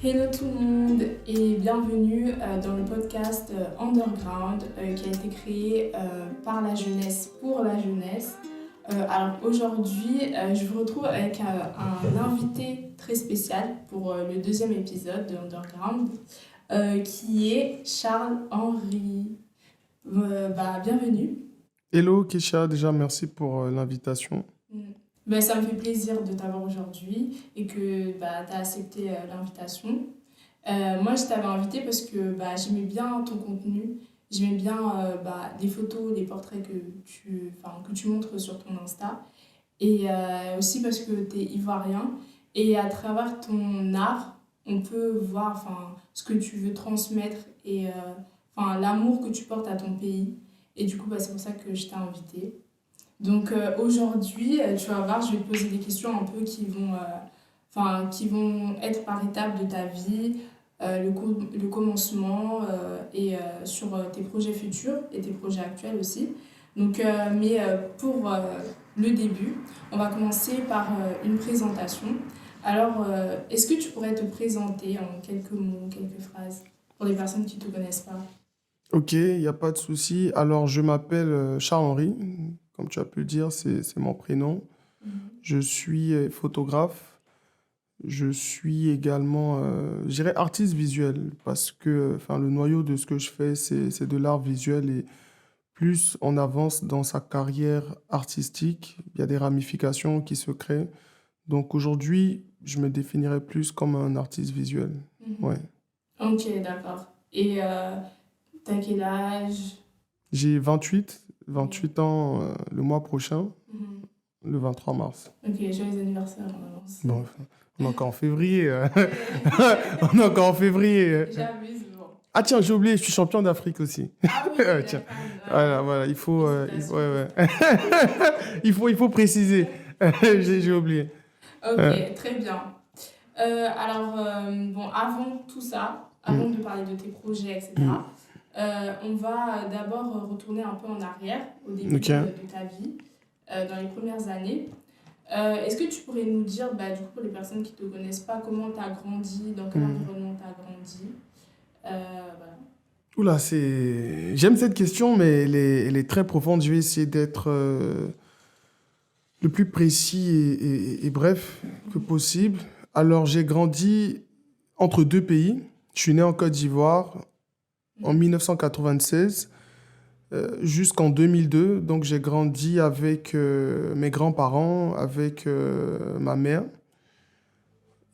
Hello tout le monde et bienvenue dans le podcast Underground qui a été créé par la jeunesse pour la jeunesse. Alors aujourd'hui, je vous retrouve avec un invité très spécial pour le deuxième épisode de Underground qui est Charles-Henri. Bienvenue. Hello Kesha, déjà merci pour l'invitation. Ça me fait plaisir de t'avoir aujourd'hui et que tu as accepté l'invitation. Moi, je t'avais invité parce que j'aimais bien ton contenu. J'aimais bien les photos, les portraits que tu montres sur ton Insta. Et aussi parce que tu es ivoirien. Et à travers ton art, on peut voir ce que tu veux transmettre et l'amour que tu portes à ton pays. Et du coup, c'est pour ça que je t'ai invité. Donc aujourd'hui, tu vas voir, je vais te poser des questions un peu qui vont être par étapes de ta vie, le commencement et sur tes projets futurs et tes projets actuels aussi. Donc, pour le début, on va commencer par une présentation. Alors, est-ce que tu pourrais te présenter en quelques mots, quelques phrases pour les personnes qui ne te connaissent pas? Ok, il n'y a pas de souci. Alors je m'appelle Charles-Henri, comme tu as pu le dire, c'est mon prénom. Je suis photographe. Je suis également, je dirais artiste visuel, parce que le noyau de ce que je fais, c'est de l'art visuel. Et plus on avance dans sa carrière artistique, il y a des ramifications qui se créent. Donc aujourd'hui, je me définirais plus comme un artiste visuel. Ouais. Ok, d'accord. Et t'as quel âge? J'ai 28 ans le mois prochain, le 23 mars. Ok, joyeux anniversaire en avance. Bon, on est encore en février. On est encore en février. J'abuse, bon. Ah tiens, j'ai oublié, je suis champion d'Afrique aussi. Ah oui, Tiens, d'accord. voilà, il faut, ouais. Il faut préciser. J'ai oublié. Ok, très bien. Avant tout ça, avant de parler de tes projets, etc., on va d'abord retourner un peu en arrière, au début Ok. de ta vie, dans les premières années. Est-ce que tu pourrais nous dire, du coup, pour les personnes qui ne te connaissent pas, comment tu as grandi, dans quel environnement tu as grandi? Voilà. Oula, j'aime cette question, mais elle est très profonde. Je vais essayer d'être le plus précis et bref que possible. Alors, j'ai grandi entre deux pays. Je suis né en Côte d'Ivoire en 1996 jusqu'en 2002. Donc, j'ai grandi avec mes grands-parents, avec ma mère.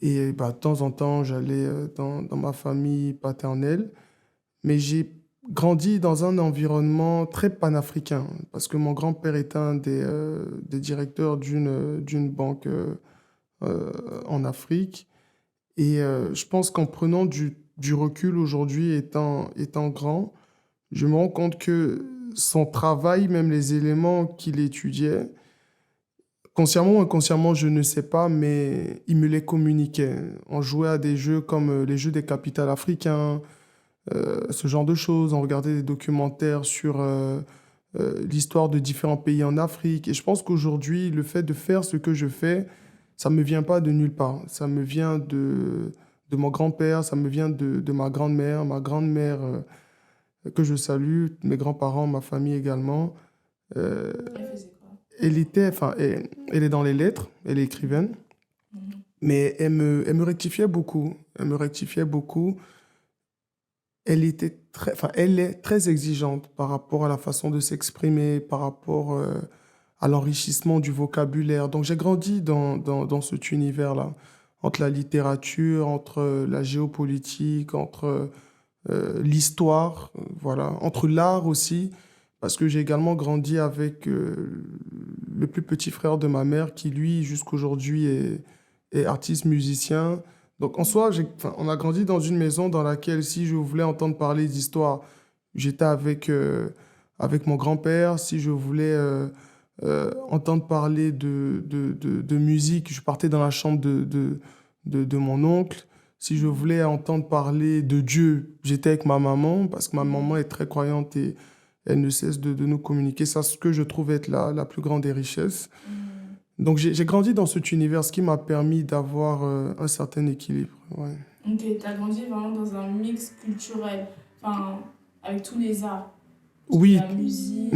Et de temps en temps, j'allais dans ma famille paternelle. Mais j'ai grandi dans un environnement très panafricain parce que mon grand-père était un des directeurs d'une banque en Afrique. Et je pense qu'en prenant du recul aujourd'hui, étant grand, je me rends compte que son travail, même les éléments qu'il étudiait, consciemment ou inconsciemment, je ne sais pas, mais il me les communiquait. On jouait à des jeux comme les jeux des capitales africains, ce genre de choses. On regardait des documentaires sur l'histoire de différents pays en Afrique. Et je pense qu'aujourd'hui, le fait de faire ce que je fais, ça ne me vient pas de nulle part. Ça me vient de mon grand-père, ça me vient de ma grand-mère que je salue, mes grands-parents, ma famille également. Euh, Elle faisait quoi? elle est dans les lettres, elle est écrivaine, mais elle me rectifiait beaucoup. Elle me rectifiait beaucoup. Elle est très exigeante par rapport à la façon de s'exprimer, par rapport à l'enrichissement du vocabulaire. Donc j'ai grandi dans cet univers-là, entre la littérature, entre la géopolitique, entre l'histoire, voilà, entre l'art aussi, parce que j'ai également grandi avec le plus petit frère de ma mère qui, lui, jusqu'aujourd'hui, est artiste musicien. Donc, en soi, on a grandi dans une maison dans laquelle, si je voulais entendre parler d'histoire, j'étais avec mon grand-père. Si je voulais entendre parler de musique, je partais dans la chambre de mon oncle. Si je voulais entendre parler de Dieu, j'étais avec ma maman, parce que ma maman est très croyante et elle ne cesse de nous communiquer. C'est ce que je trouve être la plus grande des richesses. Donc j'ai grandi dans cet univers, ce qui m'a permis d'avoir un certain équilibre. Ouais. Ok, t'as grandi vraiment dans un mix culturel, enfin, avec tous les arts, Oui, la mm, musique,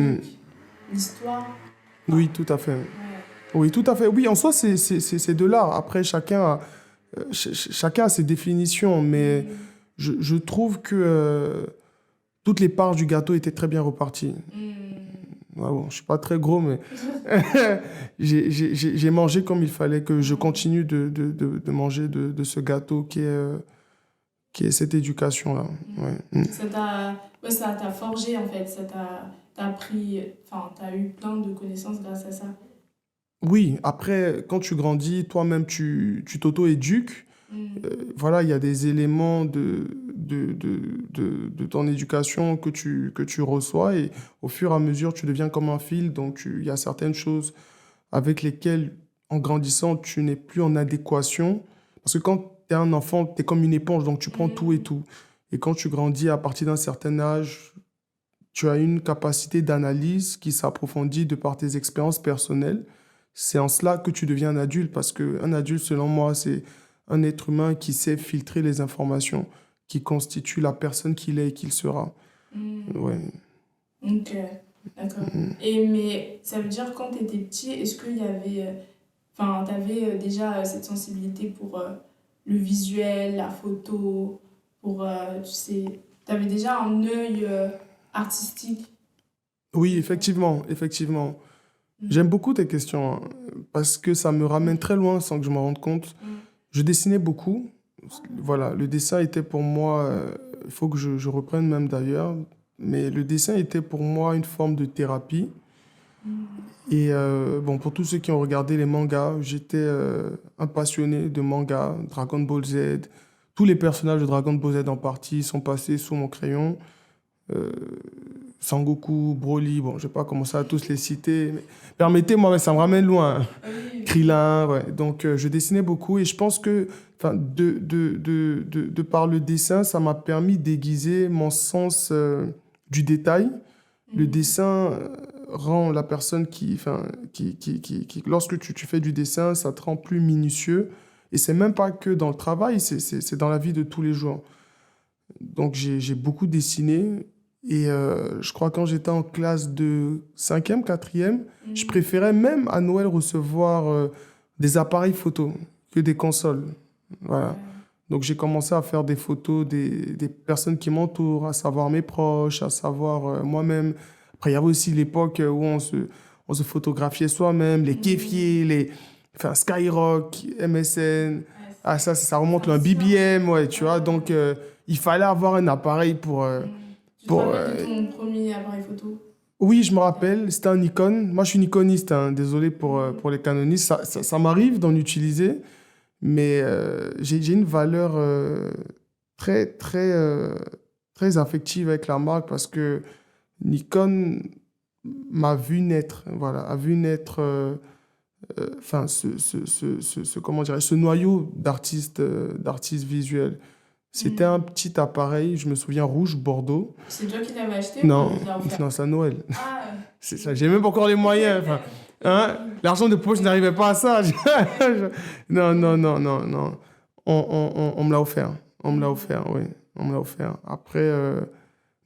l'histoire. oui, Enfin, tout à fait. ouais. Oui, tout à fait. Oui, en soi, c'est de l'art. Après, chacun a ses définitions, mais Mm, je trouve que toutes les parts du gâteau étaient très bien reparties. mm. Ouais, bon, je suis pas très gros, mais j'ai mangé comme il fallait que je Mm. continue de manger de ce gâteau qui est cette éducation-là. Mm. Ouais. Mm. Ouais, ça t'a forgé en fait, t'as appris, enfin, t'as eu plein de connaissances grâce à ça. Oui, après, quand tu grandis, toi-même, tu t'auto-éduques. Mm. Voilà, il y a des éléments de ton éducation que tu reçois et au fur et à mesure, tu deviens comme un fil. Donc, il y a certaines choses avec lesquelles, en grandissant, tu n'es plus en adéquation. Parce que quand tu es un enfant, tu es comme une éponge, donc tu prends tout et Mm. tout. Et quand tu grandis à partir d'un certain âge, tu as une capacité d'analyse qui s'approfondit de par tes expériences personnelles. C'est en cela que tu deviens un adulte, parce qu'un adulte, selon moi, c'est un être humain qui sait filtrer les informations, qui constitue la personne qu'il est et qu'il sera. Mm. Ouais. Ok, d'accord. Et mais ça veut dire quand tu étais petit, est-ce qu'il y avait, enfin, t'avais déjà cette sensibilité pour le visuel, la photo, pour, tu sais, t'avais déjà un œil artistique. Oui, effectivement, effectivement. J'aime Mm, beaucoup tes questions, hein, parce que ça me ramène mm, très loin sans que je m'en rende compte. mm, Je dessinais beaucoup. Voilà, le dessin était pour moi, il faut que je reprenne même d'ailleurs, mais le dessin était pour moi une forme de thérapie. mm, Et bon, pour tous ceux qui ont regardé les mangas, j'étais un passionné de mangas, Dragon Ball Z. Tous les personnages de Dragon Ball Z en partie sont passés sous mon crayon. Euh, Sangoku, Broly, bon, je vais pas commencer à tous les citer, mais permettez-moi, mais ça me ramène loin. oui, Krillin, ouais. Donc, je dessinais beaucoup et je pense que, enfin, de par le dessin, ça m'a permis d'aiguiser mon sens du détail. Le mm, dessin rend la personne enfin, lorsque tu fais du dessin, ça te rend plus minutieux. Et c'est même pas que dans le travail, c'est dans la vie de tous les jours. Donc, j'ai beaucoup dessiné. Et je crois quand j'étais en classe de cinquième, quatrième, je mm, préférais même à Noël recevoir des appareils photo que des consoles. Voilà. ouais, Donc j'ai commencé à faire des photos des personnes qui m'entourent, à savoir mes proches, à savoir moi-même. Après, il y avait aussi l'époque où on se photographiait soi-même, les mm, kéfiers, enfin, Skyrock, MSN. ouais, Ah, ça c'est remonte le ancien. BBM, ouais, tu vois. Ouais, Donc, il fallait avoir un appareil Tu te pour, rappelles de ton premier appareil photo? oui, je me rappelle, c'était un Nikon. Moi, je suis nikoniste, hein, désolé Mm, pour les canonistes. Ça m'arrive d'en utiliser, mais j'ai une valeur très, très, très affective avec la marque parce que Nikon m'a vu naître, voilà, a vu naître enfin, comment dirais ce noyau d'artistes visuels. C'était un mm. petit appareil, je me souviens, rouge Bordeaux. C'est toi qui l'avais acheté ou Non, on te l'a offert? non, c'est à Noël. Ah, C'est ça, ok. j'ai même pas encore les moyens. Enfin, hein, l'argent de poche n'arrivait pas à ça. Non, non, non, non, non. On me l'a offert. On me l'a Mm, offert, oui. On me l'a offert. Après,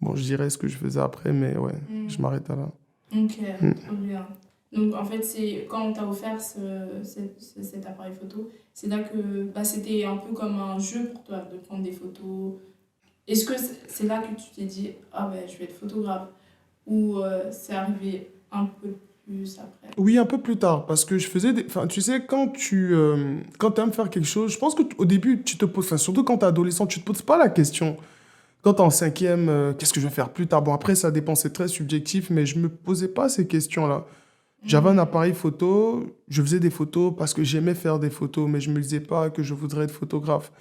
bon, je dirais ce que je faisais après, mais ouais, je mm. m'arrête là. Ok, Mm. trop bien. Donc en fait, c'est quand on t'a offert cet appareil photo, c'est là que bah, c'était un peu comme un jeu pour toi de prendre des photos. Est-ce que c'est là que tu t'es dit, ah ben je vais être photographe? Ou c'est arrivé un peu plus après? Oui, un peu plus tard, parce que je faisais des... Enfin, tu sais, quand tu aimes faire quelque chose, je pense qu'au début, tu te poses... Enfin, surtout quand tu es adolescent, tu te poses pas la question. Quand tu es en cinquième, qu'est-ce que je vais faire plus tard? Bon, après, ça dépend, c'est très subjectif, mais je me posais pas ces questions-là. J'avais un Mm, appareil photo, je faisais des photos parce que j'aimais faire des photos, mais je me disais pas que je voudrais être photographe.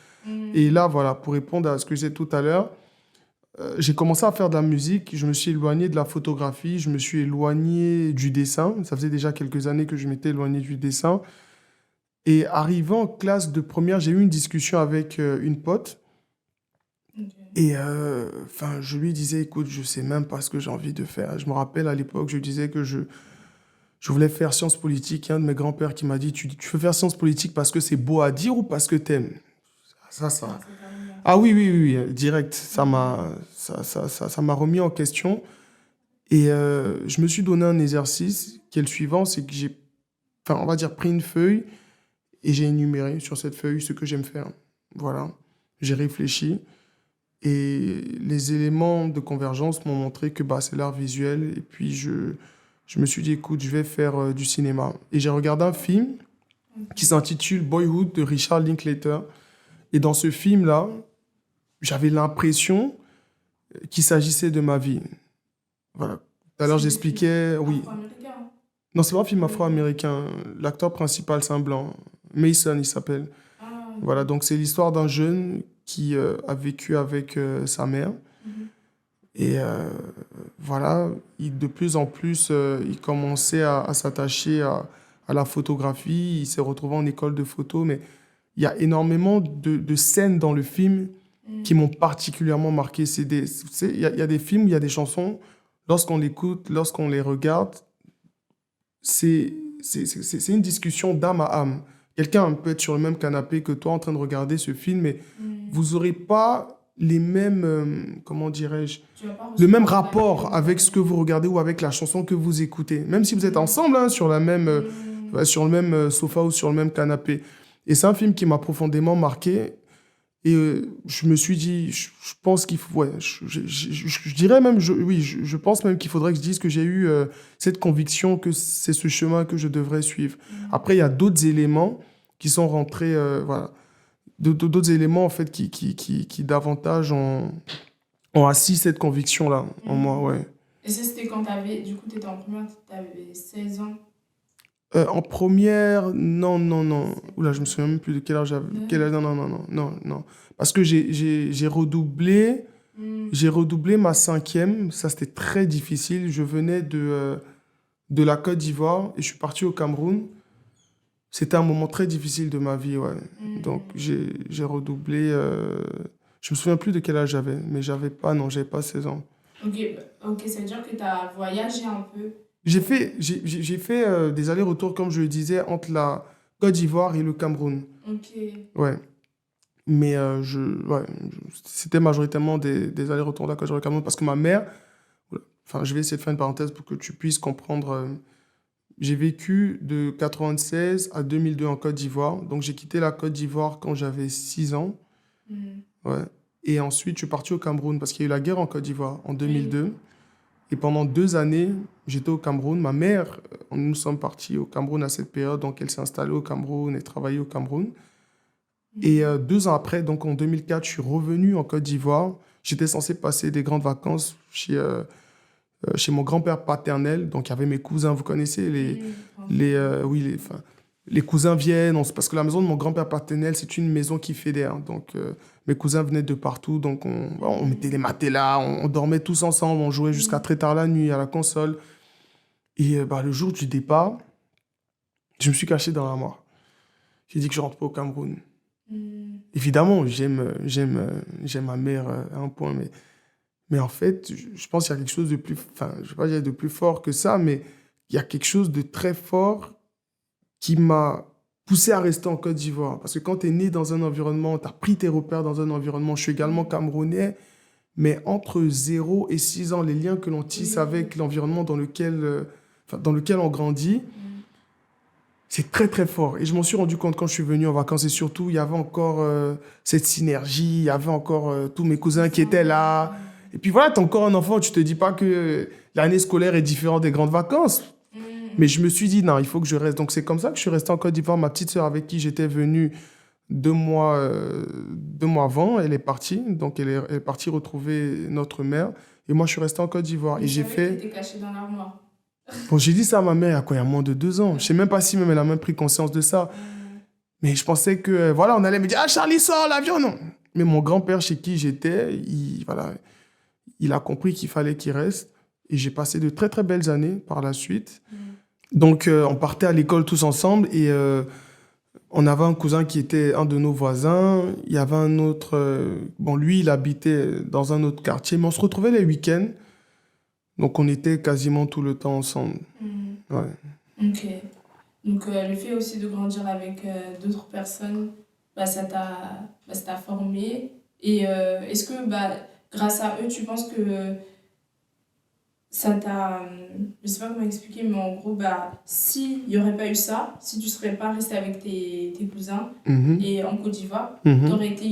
Et mm, là, voilà, pour répondre à ce que j'ai tout à l'heure, j'ai commencé à faire de la musique, je me suis éloigné de la photographie, je me suis éloigné du dessin. Ça faisait déjà quelques années que je m'étais éloigné du dessin. Et arrivant en classe de première, j'ai eu une discussion avec une pote. ok. Et enfin, je lui disais, écoute, je sais même pas ce que j'ai envie de faire. Je me rappelle à l'époque, je disais que Je voulais faire sciences politiques. Un de mes grands-pères qui m'a dit, tu veux faire sciences politiques parce que c'est beau à dire ou parce que t'aimes? Ça. Ah, c'est carrément. Ah oui, oui, oui, oui, direct. Ça m'a remis en question. Et je me suis donné un exercice qui est le suivant, c'est que j'ai, enfin, on va dire, pris une feuille et j'ai énuméré sur cette feuille ce que j'aime faire. Voilà. J'ai réfléchi et les éléments de convergence m'ont montré que bah, c'est l'art visuel. Et puis je me suis dit, écoute, je vais faire du cinéma. Et j'ai regardé un film qui s'intitule Boyhood de Richard Linklater. Et dans ce film-là, j'avais l'impression qu'il s'agissait de ma vie. Voilà. Tout à l'heure, C'est des films j'expliquais, oui. afro-américains. Non, c'est pas un film afro-américain. L'acteur principal, c'est un blanc. Mason, il s'appelle. Ah, Voilà, ok. donc c'est l'histoire d'un jeune qui a vécu avec sa mère. Mhm. Et voilà, de plus en plus, il commençait à s'attacher à la photographie. Il s'est retrouvé en école de photo. Mais il y a énormément de scènes dans le film qui m'ont particulièrement marqué. Il y a des films, il y a des chansons, lorsqu'on l'écoute, lorsqu'on les regarde, c'est une discussion d'âme à âme. Quelqu'un peut être sur le même canapé que toi en train de regarder ce film, mais Mhm. vous n'aurez pas les mêmes, comment dirais-je, Tu vas pas le même recevoir la rapport même. avec ce que vous regardez ou avec la chanson que vous écoutez. Même si vous êtes ensemble hein, sur la même, sur le même sofa ou sur le même canapé. Et c'est un film qui m'a profondément marqué. Et je me suis dit, je pense qu'il faut, ouais, je dirais même, oui, je pense même qu'il faudrait que je dise que j'ai eu cette conviction que c'est ce chemin que je devrais suivre. Après, il y a d'autres éléments qui sont rentrés, voilà, d'autres éléments en fait qui davantage ont assis cette conviction-là en moi, ouais. Et ça, c'était quand t'avais. Du coup, t'étais en première, t'avais 16 ans. En première, non, non, non. Oula, je me souviens même plus de quel âge j'avais. Ouais. Non, non, non, non, non, non. Parce que j'ai redoublé ma cinquième. Ça, c'était très difficile. Je venais de la Côte d'Ivoire et je suis parti au Cameroun. C'était un moment très difficile de ma vie, ouais. Donc, j'ai redoublé. Je me souviens plus de quel âge j'avais, mais j'avais pas 16 ans. Ok, ok, ça veut dire que t'as voyagé un peu. J'ai fait des allers-retours, comme je le disais, entre la Côte d'Ivoire et le Cameroun. Ok. Ouais. Mais ouais, c'était majoritairement des allers-retours de la Côte d'Ivoire et le Cameroun parce que ma mère, enfin, je vais essayer de faire une parenthèse pour que tu puisses comprendre. J'ai vécu de 96 à 2002 en Côte d'Ivoire. Donc, j'ai quitté la Côte d'Ivoire quand j'avais 6 ans. Hmm. Ouais. Et ensuite, je suis parti au Cameroun parce qu'il y a eu la guerre en Côte d'Ivoire en Oui. 2002. Et pendant 2 années, j'étais au Cameroun. Ma mère, nous sommes partis au Cameroun à cette période, donc elle s'est installée au Cameroun et travaillait au Cameroun. Et 2 ans après, donc en 2004, je suis revenu en Côte d'Ivoire. J'étais censé passer des grandes vacances chez mon grand-père paternel. Donc il y avait mes cousins, vous connaissez, oui, enfin, les cousins viennent, parce que la maison de mon grand-père paternel, c'est une maison qui fédère. Donc mes cousins venaient de partout, donc on mettait les matelas, on dormait tous ensemble, on jouait jusqu'à très tard la nuit à la console. Et bah, le jour du départ, je me suis caché dans l'armoire. J'ai dit que je rentre pas au Cameroun. Évidemment, j'aime ma mère à un point, mais en fait, je pense qu'il y a quelque chose de plus, enfin, je vais pas dire de plus fort que ça, mais il y a quelque chose de très fort qui m'a poussé à rester en Côte d'Ivoire. Parce que quand tu es né dans un environnement, tu as pris tes repères dans un environnement, je suis également camerounais, mais entre 0 et 6 ans, les liens que l'on tisse avec l'environnement dans lequel on grandit, c'est très très fort. Et je m'en suis rendu compte quand je suis venu en vacances. Et surtout, il y avait encore cette synergie, il y avait encore tous mes cousins qui étaient là. Et puis voilà, tu es encore un enfant, tu te dis pas que l'année scolaire est différente des grandes vacances. Mais je me suis dit, non, il faut que je reste. Donc c'est comme ça que je suis resté en Côte d'Ivoire. Ma petite sœur avec qui j'étais venu 2 mois avant, elle est partie. Donc elle est partie retrouver notre mère. Et moi, je suis resté en Côte d'Ivoire. Mais Et je j'ai savais que fait... t'étais caché dans l'armoire. Bon, j'ai dit ça à ma mère il y a quoi, il y a moins de 2 ans. Je sais même pas si même elle a même pris conscience de ça. Mais je pensais que, voilà, on allait me dire, ah, Charlie, sort l'avion, non. Mais mon grand-père chez qui j'étais, voilà, il a compris qu'il fallait qu'il reste. Et j'ai passé de très, très belles années par la suite. Donc, on partait à l'école tous ensemble et on avait un cousin qui était un de nos voisins. Il y avait un autre, bon, lui, il habitait dans un autre quartier, mais on se retrouvait les week-ends. Donc, on était quasiment tout le temps ensemble. Ouais. Ok. Donc, le fait aussi de grandir avec d'autres personnes, ça t'a formé. Et est-ce que, grâce à eux, tu penses que ça t'a... Je sais pas comment expliquer, mais en gros, s'il n'y aurait pas eu ça, si tu serais pas resté avec tes cousins Mhm, et en Côte d'Ivoire, tu mhm. aurais été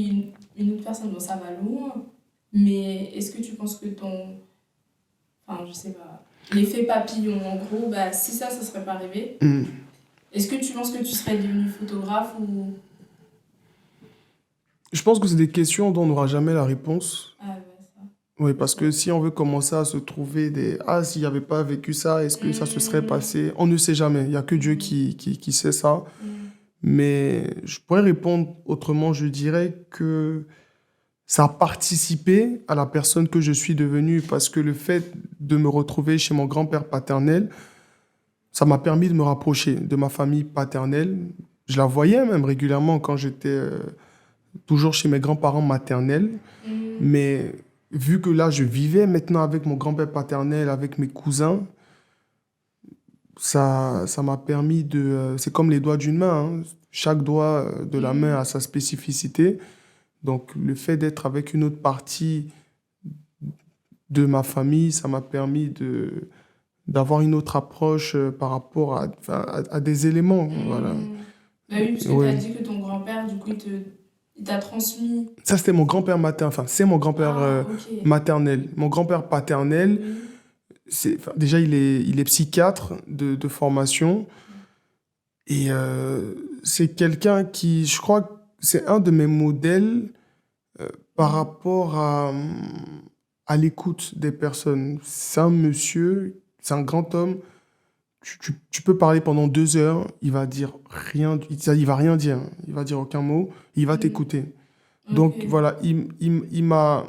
une autre personne. Bon, ça va loin, mais est-ce que tu penses que ton... Enfin, je sais pas. L'effet papillon, en gros, si ça serait pas arrivé, Mm. est-ce que tu penses que tu serais devenu photographe ou... Je pense que c'est des questions dont on n'aura jamais la réponse. Ah ouais, ça. Oui, C'est parce sûr. que si on veut commencer à se trouver des... Ah, s'il n'y avait pas vécu ça, est-ce que ça se serait Mmh, passé? On ne sait jamais. Il n'y a que Dieu mmh, qui sait ça. mmh, Mais je pourrais répondre autrement. Je dirais que ça a participé à la personne que je suis devenue parce que le fait de me retrouver chez mon grand-père paternel, ça m'a permis de me rapprocher de ma famille paternelle. Je la voyais même régulièrement quand j'étais toujours chez mes grands-parents maternels. mmh, Mais vu que là, je vivais maintenant avec mon grand-père paternel, avec mes cousins, ça m'a permis de... c'est comme les doigts d'une main, hein. Chaque doigt de la main mmh, a sa spécificité. Donc, le fait d'être avec une autre partie de ma famille, ça m'a permis d'avoir une autre approche par rapport enfin, à des éléments. Voilà. mmh. Bah oui, parce que tu as Oui. dit que ton grand-père, du coup, il t'a transmis. Ça, c'était mon grand-père maternel. Enfin, c'est mon grand-père Ah, ok. maternel. Mon grand-père paternel, Oui. enfin, déjà, il est psychiatre de formation. Et c'est quelqu'un qui, je crois, c'est un de mes modèles par Mmh, rapport à l'écoute des personnes. C'est un monsieur, c'est un grand homme. Tu peux parler pendant 2 heures, il va dire rien, il va rien dire, il va dire aucun mot, il va mmh, t'écouter. ok. Donc voilà, il m'a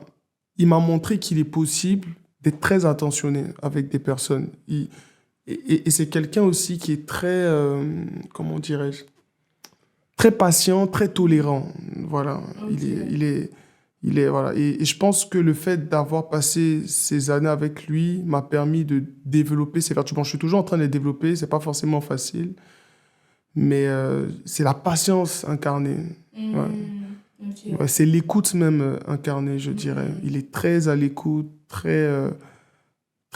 montré qu'il est possible d'être très attentionné avec des personnes. Et c'est quelqu'un aussi qui est très, comment dirais-je, très patient, très tolérant. Voilà, Ok. voilà. Et je pense que le fait d'avoir passé ces années avec lui m'a permis de développer ces vertus. Bon, je suis toujours en train de les développer, c'est pas forcément facile, mais c'est la patience incarnée. Ouais. Mmh, ok. Ouais, c'est l'écoute même incarnée, je dirais. Mmh, Il est très à l'écoute, très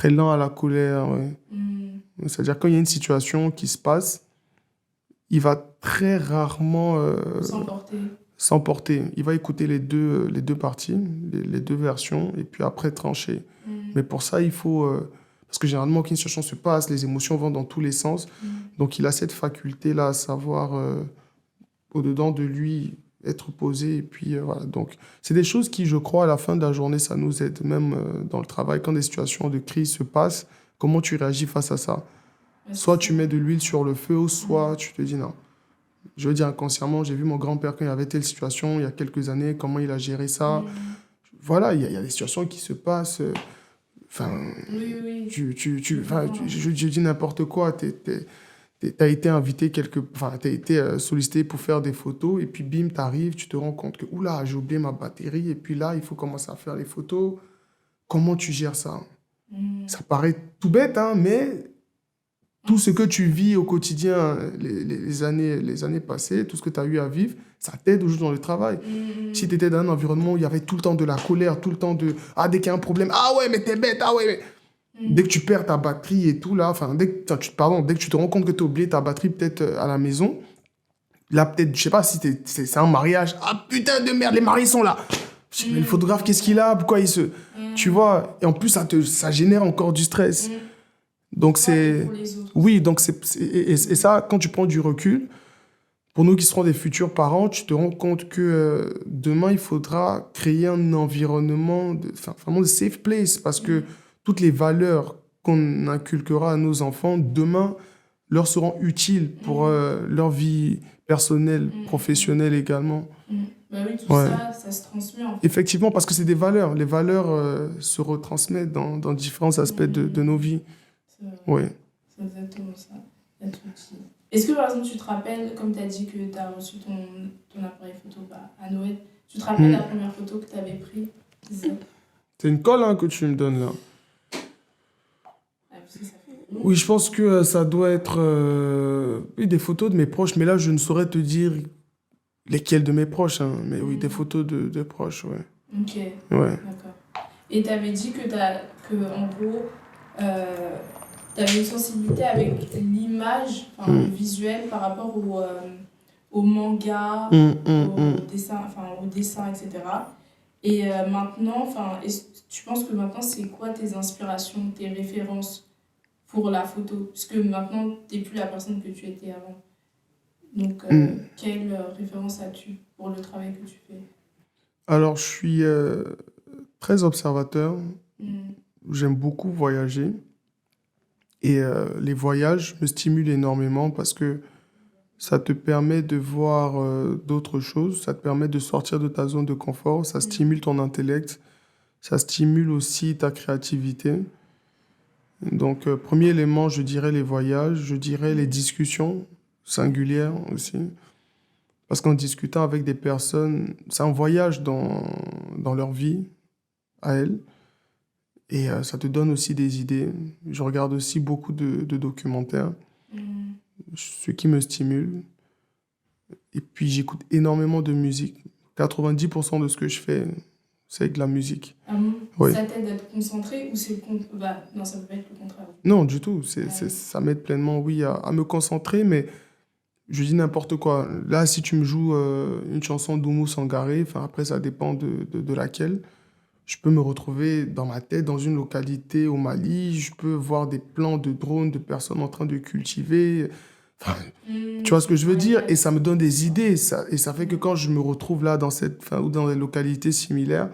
lent à la colère. Ouais. mmh, C'est-à-dire quand il y a une situation qui se passe, il va très rarement s'emporter. s'emporter. Il va écouter les deux parties, les deux versions, et puis après trancher. Mmh, Mais pour ça, il faut... parce que généralement, quand une situation se passe, les émotions vont dans tous les sens. mmh, Donc il a cette faculté-là à savoir, au-dedans de lui, être posé. Et puis voilà. Donc c'est des choses qui, je crois, à la fin de la journée, ça nous aide, même dans le travail, quand des situations de crise se passent, comment tu réagis face à ça? ouais, c'est Soit ça. tu mets de l'huile sur le feu, soit Mmh, tu te dis non. Je veux dire inconsciemment, j'ai vu mon grand-père quand il y avait telle situation il y a quelques années, comment il a géré ça. mmh. Voilà, il y a des situations qui se passent. Enfin, Oui, oui, je enfin, comprends. je dis n'importe quoi. T'as été invité enfin, t'as été sollicité pour faire des photos et puis bim, t'arrives, tu te rends compte que oula, j'ai oublié ma batterie et puis là, il faut commencer à faire les photos. Comment tu gères ça? Mmh. Ça paraît tout bête, hein, mais tout ce que tu vis au quotidien, les années passées, tout ce que tu as eu à vivre, ça t'aide aujourd'hui dans le travail. Si tu Mmh, étais dans un environnement où il y avait tout le temps de la colère, tout le temps de ah, dès qu'il y a un problème, ah ouais, mais t'es bête, ah ouais, mais... Dès que mmh, tu perds ta batterie et tout, là, enfin, dès que tu te rends compte que tu as oublié ta batterie peut-être à la maison, là, peut-être, je sais pas si c'est un mariage, ah putain de merde, les mariés sont là. Je dis, mais le mmh, photographe, qu'est-ce qu'il a? Pourquoi il se. Tu mmh, vois, et en plus, ça génère encore du stress. mmh. Pour Donc, toi et c'est. pour les autres Oui, aussi. donc et ça, quand tu prends du recul, pour nous qui serons des futurs parents, tu te rends compte que demain, il faudra créer un environnement, enfin, vraiment de safe place, parce que Mmh, toutes les valeurs qu'on inculquera à nos enfants, demain, leur seront utiles pour mmh, leur vie personnelle, mmh, mmh, professionnelle également. mmh. Bah oui, tout Ouais. ça, ça se transmet en fait. Effectivement, parce que c'est des valeurs. Les valeurs se retransmettent dans différents aspects de nos Mmh, vies. c'est vrai. Oui. C'est exactement ça. T'as tout dit. Est-ce que par exemple tu te rappelles, comme tu as dit que tu as reçu ton appareil photo à Noël, tu te rappelles la première photo que tu avais prise? C'est une colle hein, que tu me donnes là. Ah, parce que ça fait Oui, je pense que ça doit être oui, des photos de mes proches, mais là, je ne saurais te dire lesquels de mes proches, hein, mais oui, des Mm. photos de proches, ouais. Ok, Ouais. d'accord. Et tu avais dit en gros, tu avais une sensibilité avec l'image, enfin, le Mm. visuel par rapport au manga, Mm. au dessin, etc. Et maintenant, enfin, tu penses que maintenant, c'est quoi tes inspirations, tes références pour la photo? Parce que maintenant, tu n'es plus la personne que tu étais avant. Donc, Mm. quelle référence as-tu pour le travail que tu fais? Alors, je suis très observateur. Mm. J'aime beaucoup voyager. Et les voyages me stimulent énormément parce que ça te permet de voir d'autres choses, ça te permet de sortir de ta zone de confort, ça Mm. stimule ton intellect, ça stimule aussi ta créativité. Donc, premier élément, je dirais les voyages, je dirais les discussions singulières aussi. Parce qu'en discutant avec des personnes, c'est un voyage dans leur vie, à elles, et ça te donne aussi des idées. Je regarde aussi beaucoup de documentaires, Mm. ce qui me stimule. Et puis j'écoute énormément de musique. 90% de ce que je fais, c'est avec de la musique. Ah bon? Oui. Ça t'aide à te concentrer ou c'est le contraire? Bah, non, ça peut pas être le contraire. Non, du tout. Ouais. Ça m'aide pleinement, oui, à me concentrer, mais je dis n'importe quoi. Là, si tu me joues une chanson d'Oumou Sangaré, enfin, après, ça dépend de laquelle, je peux me retrouver dans ma tête, dans une localité au Mali, je peux voir des plans de drones de personnes en train de cultiver. Enfin, tu vois ce que je veux dire? Et Ouais. ça me donne des idées. Et ça fait que quand je me retrouve là, enfin, ou dans des localités similaires,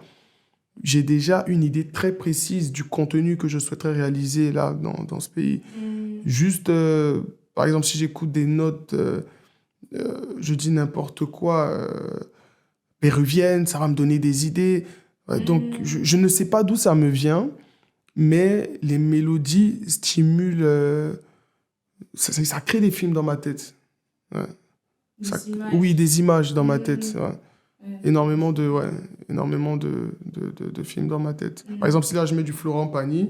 j'ai déjà une idée très précise du contenu que je souhaiterais réaliser là, dans ce pays. Mm. Juste, par exemple, si j'écoute des notes, je dis n'importe quoi, péruviennes, ça va me donner des idées. Donc, Mm. je ne sais pas d'où ça me vient, mais les mélodies stimulent, ça crée des films dans ma tête. Ouais. Des Oui, images. des images dans ma tête. Mm. Ouais. Ouais. Énormément de films dans ma tête. Par Mm. exemple, si là je mets du Florent Pagny,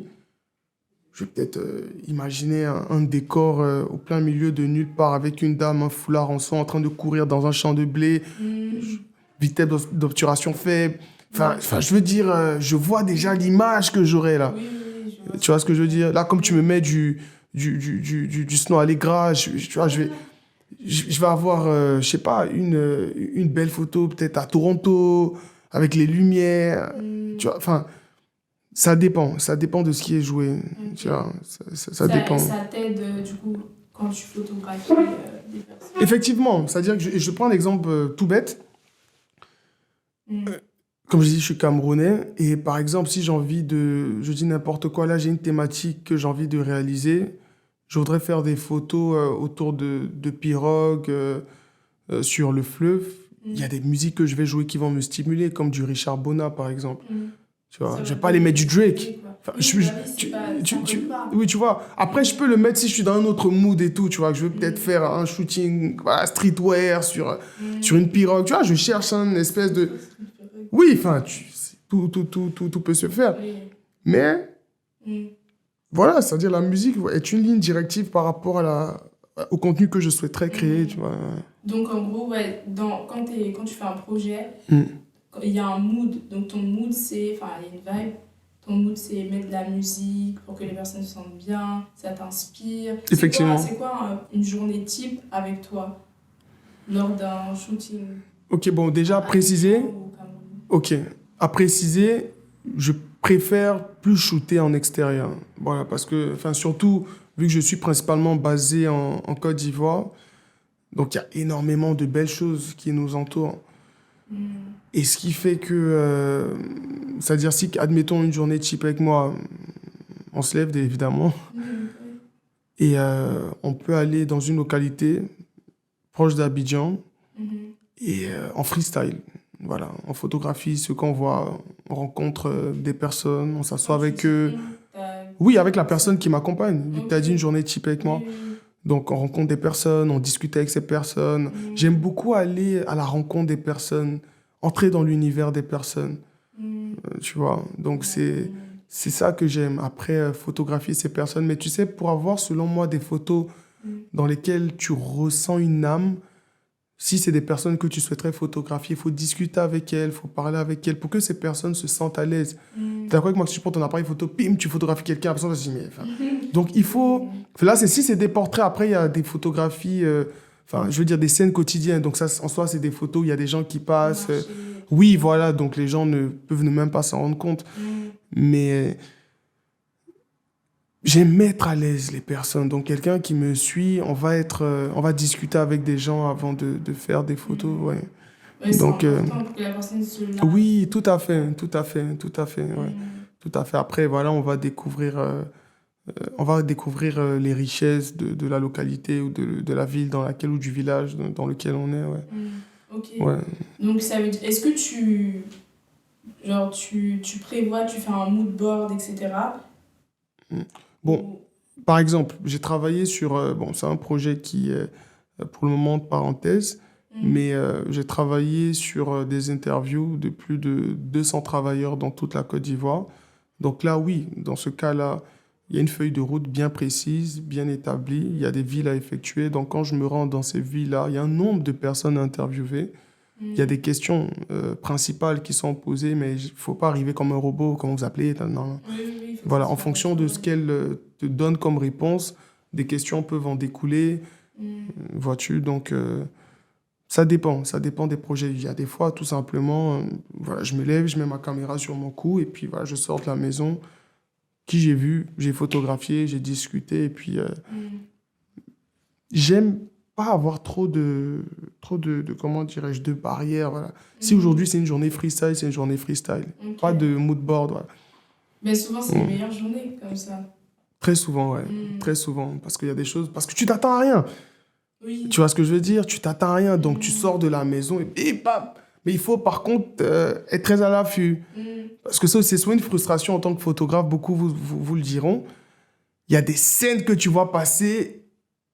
je vais peut-être imaginer un décor au plein milieu de nulle part avec une dame, un foulard en sang en train de courir dans un champ de blé, Mm. vitesse d'obturation faible. Ouais. Enfin, je veux dire, je vois déjà l'image que j'aurai là. Oui, oui, je vois Tu vois ce que je veux dire? Là, comme tu Mm. me mets du Snow Allegra, tu vois, je vais avoir, je sais pas, une belle photo peut-être à Toronto, avec les lumières. Mm. Tu vois, enfin, ça dépend de ce qui est joué. Tu Ok. vois, ça dépend. Ça t'aide, du coup, quand tu photographies des personnes. Effectivement, c'est-à-dire que je prends un exemple tout bête. Mm. Comme je dis, je suis camerounais. Et par exemple, si j'ai envie je dis n'importe quoi, là, j'ai une thématique que j'ai envie de réaliser. Je voudrais faire des photos autour de pirogues sur le fleuve. Il y a Mm. des musiques que je vais jouer qui vont me stimuler, comme du Richard Bona, par exemple. Mm. Tu vois, Ça je va vais te pas aller mettre du donner des Drake. idées, quoi. Enfin, Oui, bah oui, c'est pas, ça colle pas. oui, tu vois. Après, je peux le mettre si je suis dans un autre mood et tout. Tu vois, que je veux peut-être faire un shooting, voilà, streetwear sur Mm. une pirogue. Tu vois, je cherche un espèce de. Oui, enfin, tout peut se faire. Oui. Mais Mm. voilà, c'est-à-dire la musique est une ligne directive par rapport au contenu que je souhaiterais créer, Mm. tu vois. Donc, en gros, ouais, quand tu fais un projet, Mm. il y a un mood. Donc, ton mood, c'est. Enfin, il y a une vibe. Ton mood, c'est mettre de la musique pour que les personnes se sentent bien, ça t'inspire. Effectivement. C'est quoi une journée type avec toi lors d'un shooting Ok, bon, déjà à préciser. Abidjan ou au Cameroun? Ok, à préciser, je préfère plus shooter en extérieur. Voilà, parce que, enfin, surtout, vu que je suis principalement basé en Côte d'Ivoire, donc il y a énormément de belles choses qui nous entourent. Mm. Et ce qui fait que, c'est-à-dire si, admettons, une journée type avec moi, on se lève évidemment, Mm. et on peut aller dans une localité proche d'Abidjan Mhm. et en freestyle. Voilà, on photographie ce qu'on voit, on rencontre des personnes, on s'assoit Quand tu avec dis eux. Oui, avec la personne qui m'accompagne, vu que tu as dit une journée type avec moi. Oui, oui, Donc, on rencontre des personnes, on discute avec ces personnes. oui. J'aime beaucoup aller à la rencontre des personnes, entrer dans l'univers des personnes, Mm. tu vois. Donc, C'est ça que j'aime. Après, photographier ces personnes. Mais tu sais, pour avoir, selon moi, des photos Mm. dans lesquelles tu ressens une âme, si c'est des personnes que tu souhaiterais photographier, il faut discuter avec elles, il faut parler avec elles pour que ces personnes se sentent à l'aise. Mm. T'es d'accord avec moi que si tu prends ton appareil photo, bim, tu photographies quelqu'un, la personne va se dire, mais, enfin, Mm. donc il faut... Là, si c'est des portraits, après, il y a des photographies, enfin, je veux dire des scènes quotidiennes. Donc ça, en soi, c'est des photos, il y a des gens qui passent. Marcher. Oui, voilà, donc les gens ne peuvent ne même pas s'en rendre compte. Mm. Mais j'aime mettre à l'aise les personnes. Donc quelqu'un qui me suit, on va discuter avec des gens avant de faire des photos, Mm. ouais. Ouais, c'est Donc important pour que la personne se lâche. oui, tout à fait, tout à fait, tout à fait, ouais. Mm. Tout à fait. Après, voilà, on va découvrir les richesses de la localité ou de la ville dans laquelle ou du village dans lequel on est, ouais. Mm. Ok. Ouais. Donc, ça veut dire, est-ce que genre, tu prévois, tu fais un mood board, etc. Bon, Ou- par exemple, j'ai travaillé sur, bon, c'est un projet qui est pour le moment de parenthèse, Mm. mais j'ai travaillé sur des interviews de plus de 200 travailleurs dans toute la Côte d'Ivoire. Donc là, oui, dans ce cas-là, il y a une feuille de route bien précise, bien établie, il y a des villes à effectuer. Donc quand je me rends dans ces villes-là, il y a un nombre de personnes à interviewer. Il y a Mm. des questions principales qui sont posées, mais il ne faut pas arriver comme un robot, comme vous appelez. Non, non. Oui, oui, oui, il faut que Voilà, ça en soit fonction de ce naturel. qu'elle te donne comme réponse, des questions peuvent en découler, Mm. vois-tu. Donc, ça dépend des projets. Il y a des fois, tout simplement, voilà, je me lève, je mets ma caméra sur mon cou, et puis voilà, je sors de la maison. Qui j'ai vu, j'ai photographié, j'ai discuté, et puis Mm. j'aime pas avoir comment dirais-je, de barrières, voilà. Si Mm. aujourd'hui c'est une journée freestyle, c'est une journée freestyle. Ok. Pas de mood board, voilà. Mais souvent, c'est les Mm. meilleures journées comme ça. Très souvent, ouais. Mm. Très souvent. Parce qu'il y a des choses. Parce que tu t'attends à rien. Oui. Tu vois ce que je veux dire? Tu t'attends à rien. Donc tu Mm. sors de la maison et bam! Mais il faut par contre être très à l'affût. Mm. Parce que ça, c'est soit une frustration en tant que photographe, beaucoup vous le diront. Il y a des scènes que tu vois passer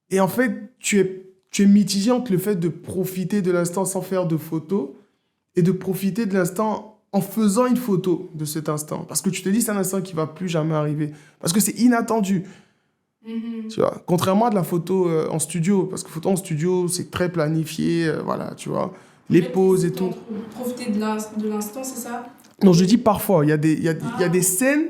et en fait, tu es mitigé entre le fait de profiter de l'instant sans faire de photos et de profiter de l'instant en faisant une photo de cet instant. Parce que tu te dis, c'est un instant qui va plus jamais arriver. Parce que c'est inattendu. Mhm. Tu vois, contrairement à de la photo en studio, parce que photo en studio, c'est très planifié, voilà, tu vois, En les fait, pauses et c'est tout. profiter de de l'instant, c'est ça? Non, je dis parfois, il y a Ah. des scènes,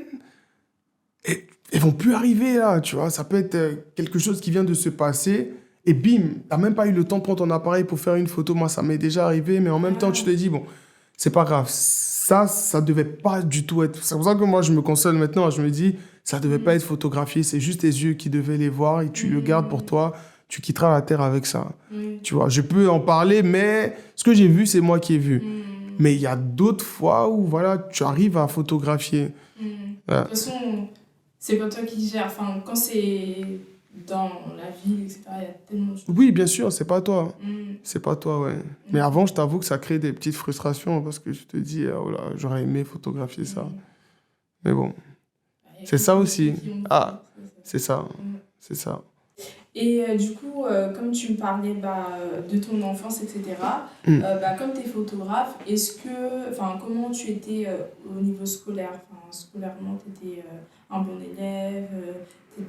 et, elles vont plus arriver là, tu vois, ça peut être quelque chose qui vient de se passer, et bim, t'as même pas eu le temps de prendre ton appareil pour faire une photo, moi ça m'est déjà arrivé, mais en même temps, tu te dis, bon, c'est pas grave, ça devait pas du tout être, c'est pour ça que moi je me console maintenant, je me dis, ça devait pas être photographié, c'est juste tes yeux qui devaient les voir, et tu le gardes pour toi, tu quitteras la terre avec ça. Oui. Tu vois, je peux en parler, mais ce que j'ai vu, c'est moi qui ai vu. Mm. Mais il y a d'autres fois où, voilà, tu arrives à photographier. Mm. Ouais. De toute façon, c'est pas toi qui gères. Enfin, quand c'est dans la ville, etc., il y a tellement de choses. Oui, bien sûr, c'est pas toi. Mm. C'est pas toi, ouais. Mais avant, je t'avoue que ça crée des petites frustrations parce que je te dis, oh là, j'aurais aimé photographier ça. Mais bon, Il y a c'est ça aussi. qui ont- Ah, c'est ça. c'est ça. Mm. C'est ça. Et du coup, comme tu me parlais de ton enfance, etc., Mm. comme tu es photographe, comment tu étais au niveau scolaire? Enfin, scolairement, tu étais un bon élève?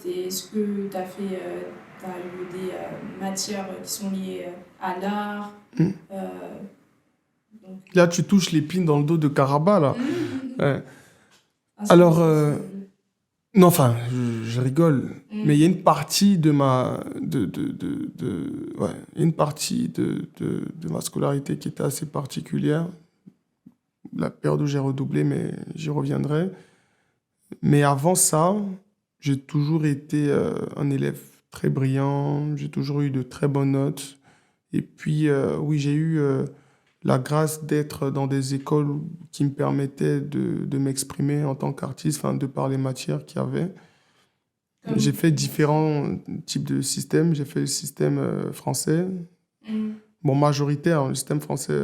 Est-ce que tu as eu des matières qui sont liées à l'art? Mm. Donc... Là, tu touches l'épine dans le dos de Caraba, là. Ouais. Ah, Alors, c'est- non, enfin, je rigole. Mm. Mais il y a une partie de ma, ouais, il y a une partie de ma scolarité qui était assez particulière. La période où j'ai redoublé, mais j'y reviendrai. Mais avant ça, j'ai toujours été un élève très brillant. J'ai toujours eu de très bonnes notes. Et puis, oui, j'ai eu la grâce d'être dans des écoles qui me permettaient de m'exprimer en tant qu'artiste, enfin, de par les matières qu'il y avait. Comme- J'ai fait différents types de systèmes. J'ai fait le système français, Mm. bon, majoritaire, le système français,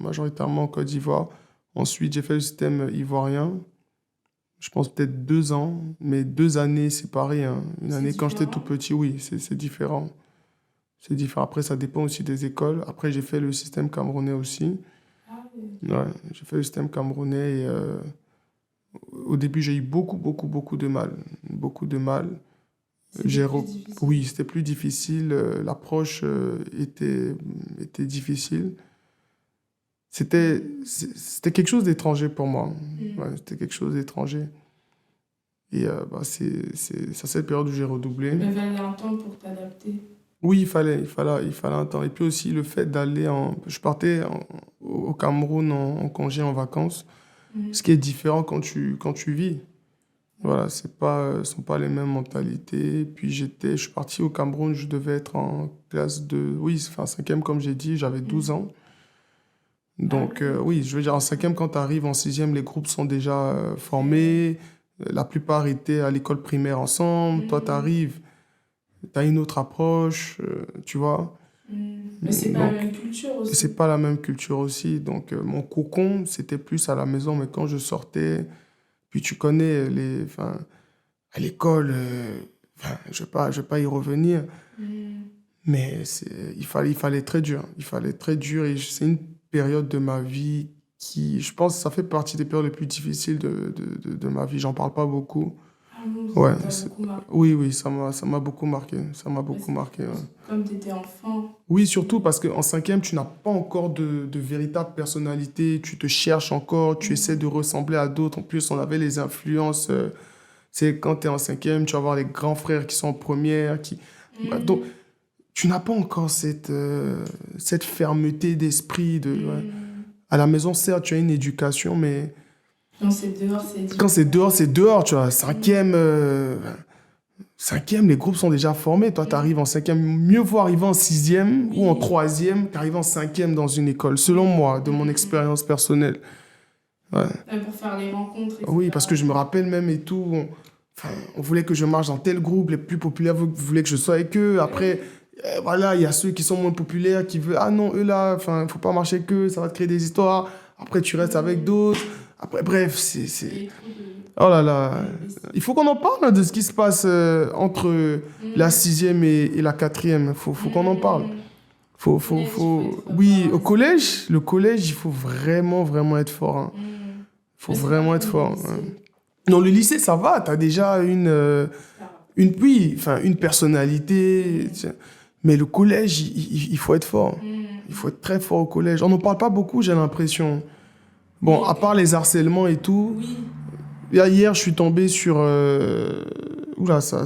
majoritairement en Côte d'Ivoire. Ensuite, j'ai fait le système ivoirien. Je pense peut-être 2 ans, mais 2 années séparées, hein. Une C'est année quand j'étais différent? tout petit, oui, c'est différent. C'est différent. Après, ça dépend aussi des écoles. Après, j'ai fait le système camerounais aussi. Ah, oui. Ouais, j'ai fait le système camerounais Au début, j'ai eu beaucoup, beaucoup, beaucoup de mal. Beaucoup de mal. C'était plus difficile. Oui, c'était plus difficile. L'approche était difficile. C'était quelque chose d'étranger pour moi. Ouais, Mm. c'était quelque chose d'étranger. Et bah, c'est à cette période où j'ai redoublé. Mais il fallait un temps pour t'adapter. Oui, il fallait un temps. Et puis aussi le fait d'aller en... Je partais au Cameroun en congé, en vacances, ce Mm. qui est différent quand tu vis. Voilà, ce sont pas les mêmes mentalités. Puis je suis parti au Cameroun, je devais être en classe de... Oui, enfin cinquième, comme j'ai dit, j'avais 12 Mm. ans. Ah Donc oui. oui, je veux dire, en cinquième, quand tu arrives en sixième, les groupes sont déjà formés. La plupart étaient à l'école primaire ensemble. Toi, tu Mm. arrives, tu as une autre approche, tu vois. Mm. Mais c'est pas la Donc, même culture c'est aussi. pas la même culture aussi. Donc, mon cocon, c'était plus à la maison. Mais quand je sortais, puis tu connais enfin, à l'école, enfin, je vais pas y revenir. Mm. Mais il fallait être très dur. Il fallait être très dur. Et c'est une période de ma vie qui, je pense, ça fait partie des périodes les plus difficiles de ma vie. J'en parle pas beaucoup. Ah bon, ça Ouais, t'a beaucoup marqué. oui, oui, ça m'a beaucoup marqué. Ça m'a Mais beaucoup c'est marqué, ouais. comme tu étais enfant. Oui, surtout parce qu'en cinquième, tu n'as pas encore de véritable personnalité. Tu te cherches encore. Tu essaies de Mm. ressembler à d'autres. En plus, on avait les influences. C'est quand tu es en cinquième, tu vas avoir les grands frères qui sont en première. Bah, donc, Mm. tu n'as pas encore cette fermeté d'esprit. Ouais. Mm. À la maison, certes, tu as une éducation, mais Quand c'est dehors, c'est quand différent. c'est dehors, tu vois. Mm. Cinquième, les groupes sont déjà formés. Toi, tu arrives en cinquième. Mieux vaut arriver en sixième ou en Oui. troisième qu'arriver en cinquième dans une école, selon moi, de mon Mm. expérience personnelle. Ouais. Pour faire les rencontres, Oui, parce que etc. je me rappelle même et tout. Enfin, on voulait que je marche dans tel groupe, les plus populaires voulaient que je sois avec eux. Après, voilà, il y a ceux qui sont moins populaires qui veulent, ah non, eux là, enfin, faut pas marcher avec eux, ça va te créer des histoires. Après, tu restes avec Mm. d'autres. Après, bref, Il y a trop de Oh là là. péripéties. Il faut qu'on en parle hein, de ce qui se passe entre la Mm. sixième et la quatrième. Faut qu'on en parle. Mm. Au collège, il faut être Oui, fort au aussi. collège, le collège, il faut vraiment, vraiment être fort. Hein. Mm. Il faut Mais c'est pas vraiment être comme le fort. Hein. lycée. Non, le lycée, ça va. Tu as déjà Ça va. oui, enfin, une personnalité. Mm. Tiens. Mais le collège, il faut être fort. Il Mm. faut être très fort au collège. On n'en parle pas beaucoup, j'ai l'impression. Bon, Mais à part les harcèlements et tout. oui. Hier, je suis tombé sur... Oula, ça